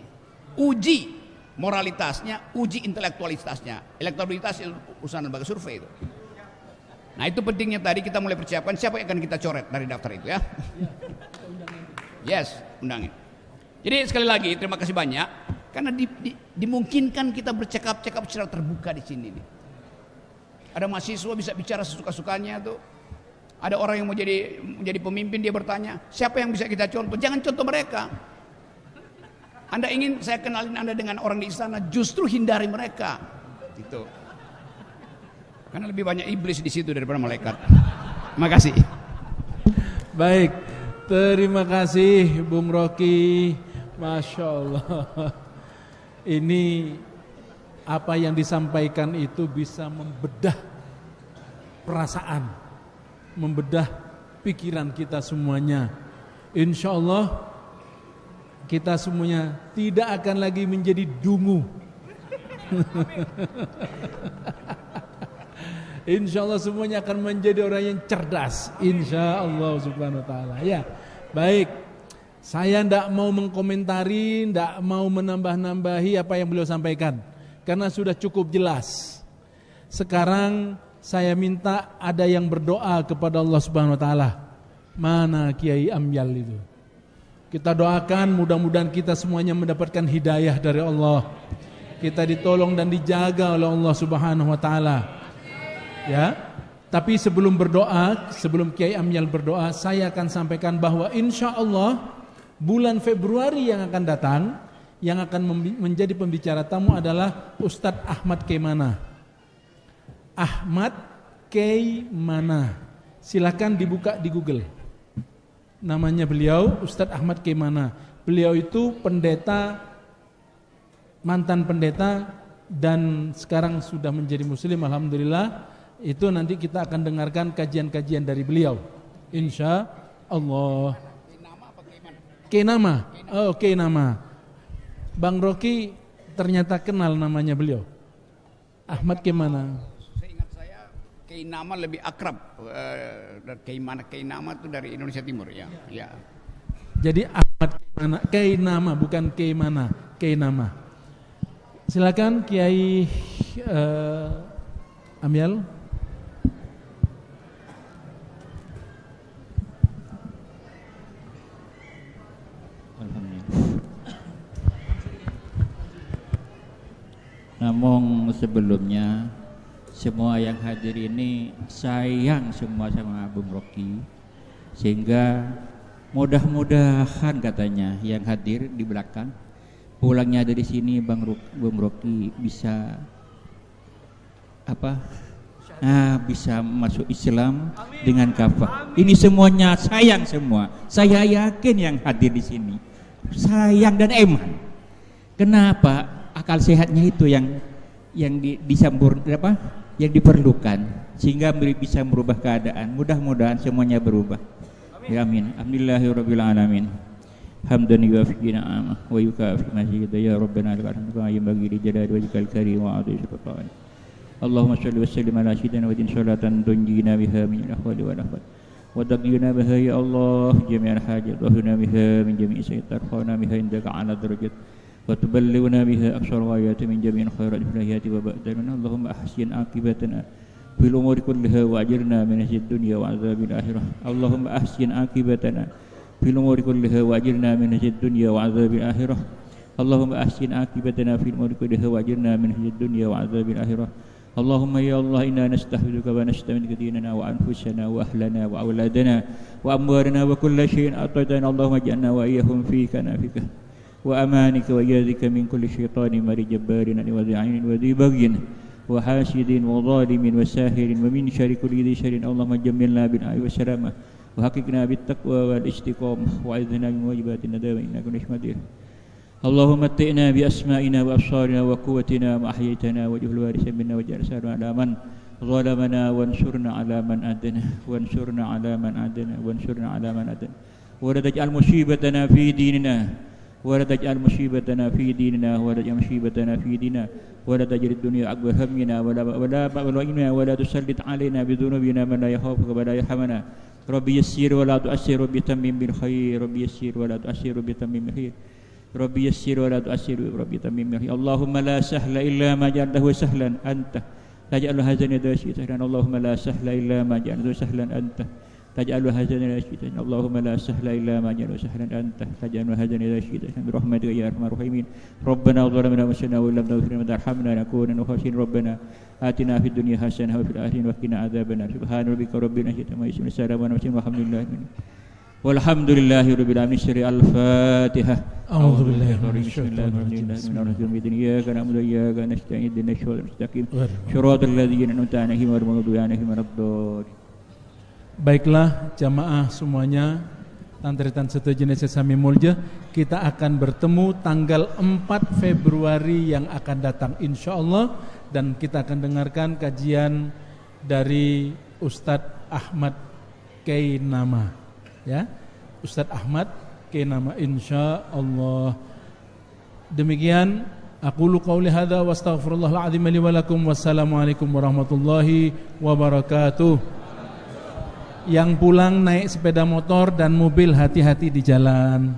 uji moralitasnya, uji intelektualitasnya. Elektabilitas urusan lembaga survei itu. Nah itu pentingnya tadi kita mulai persiapkan siapa yang akan kita coret dari daftar itu ya. Yes, undangin. Jadi sekali lagi terima kasih banyak karena dimungkinkan kita bercakap-cakap secara terbuka di sini nih. Ada mahasiswa bisa bicara sesuka-sukanya tuh. Ada orang yang mau jadi pemimpin, dia bertanya, siapa yang bisa kita contoh? Jangan contoh mereka. Anda ingin saya kenalin Anda dengan orang di istana, justru hindari mereka. Gitu. Karena lebih banyak iblis di situ daripada malaikat. Makasih. Baik, terima kasih Bung Rocky. Masya Allah. Ini apa yang disampaikan itu bisa membedah perasaan, membedah pikiran kita semuanya. Insya Allah kita semuanya tidak akan lagi menjadi dungu. Insya Allah semuanya akan menjadi orang yang cerdas. Insya Allah subhanahu wa ta'ala. Ya, baik. Saya tidak mau mengkomentari, tidak mau menambah-nambahi apa yang beliau sampaikan. Karena sudah cukup jelas. Sekarang saya minta ada yang berdoa kepada Allah subhanahu wa ta'ala. Mana Kiai Amyal itu? Kita doakan mudah-mudahan kita semuanya mendapatkan hidayah dari Allah. Kita ditolong dan dijaga oleh Allah subhanahu wa ta'ala. Ya, tapi sebelum berdoa, sebelum Kiai Amyal berdoa, saya akan sampaikan bahwa insya Allah bulan Februari yang akan datang, yang akan menjadi pembicara tamu adalah Ustadz Ahmad Kaimana. Ahmad Kaimana, silakan dibuka di Google. Namanya beliau Ustadz Ahmad Kaimana. Beliau itu pendeta, mantan pendeta dan sekarang sudah menjadi muslim, alhamdulillah. Itu nanti kita akan dengarkan kajian-kajian dari beliau, insya Allah. Kainama, oh Kainama. Bang Rocky ternyata kenal namanya beliau, Ahmad Kaimana. Seingat saya Kainama lebih akrab. Kainama itu dari Indonesia Timur ya. Ya. Jadi Ahmad Kainama bukan Kaimana, Kainama. Silakan Kiai Amyal. Namun sebelumnya semua yang hadir ini sayang semua sama Bung Rocky, sehingga mudah-mudahan katanya yang hadir di belakang pulangnya dari sini Bung Rocky bisa apa bisa masuk Islam dengan kafah. Ini semuanya sayang semua. Saya yakin yang hadir di sini sayang dan eman. Kenapa? Akal sehatnya itu yang disambur apa? Yang diperlukan sehingga bisa merubah keadaan. Mudah-mudahan semuanya berubah. Ya amin. Alhamdulillahirabbil alamin. Hamdan yuwafiqu ni'amah wa yukafi mazidah ya rabbana lakal hamdu kama yanbaghi li jalali wajhikal karim wa 'azimi sultanik. Allahumma shalli wa sallim ala sayyidina wa din salatan tunjina biha min al-ahwali wal ahwal wa taqina biha ya Allah jami'al hajat wa huna biha min jami'i sayyi'at tarfa'una biha indaka 'ala darajat wa tuballighuna biha aqsar ghayati min jami'il khairat fil hayati wa ba'dana. Allahumma ahsin aqibatana fil umuri kulliha wa ajirna min hazzid dunya wa 'adzabil akhirah. Allahumma ahsin aqibatana fil umuri kulliha wa ajirna min hazzid dunya wa 'adzabil akhirah. Allahumma ahsin aqibatana fil umuri kulliha wa ajirna min hazzid dunya wa 'adzabil akhirah. Allahumma ya Allah inna nastahfiduka wa nasta'minuka dinana wa anfusana wa ahlana wa awladana wa amwarana wa kulla syai'in ata'tana. Allahumma ij'alna wa iyyahum fi kanafika wa amanika wa iyadika min kulli syaitanin mari jabbarin wa dha'inin wa dhibaghin wa hasidin wa zalimin wa sahirin wa min syarri kulli dhi syarrin. Allahumma jammilna bil afi wa salamah wa haqiqna bit taqwa wal istiqamah wa a'idhna min wajibatin nadama innaka nishmadir. Allahumma atti'na bi asma'ina wa absarina wa quwwatina ma ahyaytana waj'al waritha minna waj'al sarana 'ala man zalamana wansurna 'ala man adana wansurna 'ala man adana wansurna 'ala man adana wa la taj'al musibatana fi dinina wa la taj'al musibatana fi dinina wa la taj'al musibatana fi dinina wa la taj'al ad-dunya akbar hammina wa la ba'ina wa la tusallit 'alaina bi dhunubina man la yakhafuka wa la yarhamuna. Rabbi yassir wa la tu'assir bi tammim bil khair. Rabbi yassir wa la tu'assir bi tammim bil khair. Rabbi yassir wa la tu'assir Rabbi tammim. Allahumma la sahla illa ma ja'altahu sahlan anta taj'alu hazana sahlan. Allahumma la sahla illa ma ja'altahu sahlan anta taj'alu hazana sahlan. Allahumma la sahla illa ma ja'altahu sahlan anta taj'alu hazana sahlan bi rahmatika ya arhamar rahimin. Rabbana zalamna anfusana wa lam taghfir lana warhamna lanakunanna minal khasirin. Rabbana atina fid dunya hasanah wa fil akhirati wa qina adzabannar. Subhana rabbika rabbil izzati amma yasifun. Salamun walhamdulillahi walhamdulillahi rabbil alamin. Syari al-Fatihah. A'udzu billahi minasyaitonir rajim. Bismillahirrahmanirrahim. Iyyaka na'budu wa iyyaka nasta'in. Ihdinas siratal mustaqim. Shiratal ladzina an'amta 'alaihim ghairil maghdubi 'alaihim waladdallin. Baiklah jamaah semuanya, Tantri-Tan Setojenis Sesami Mulja, kita akan bertemu tanggal 4 Februari yang akan datang insyaallah, dan kita akan dengarkan kajian dari Ustadz Ahmad Kainama. Ya, Ustadz Ahmad Kainama insyaallah. Demikian aqulu qauli hadza wa astaghfirullahal azim li wa lakum. Wassalamualaikum warahmatullahi wabarakatuh. Yang pulang naik sepeda motor dan mobil hati-hati di jalan.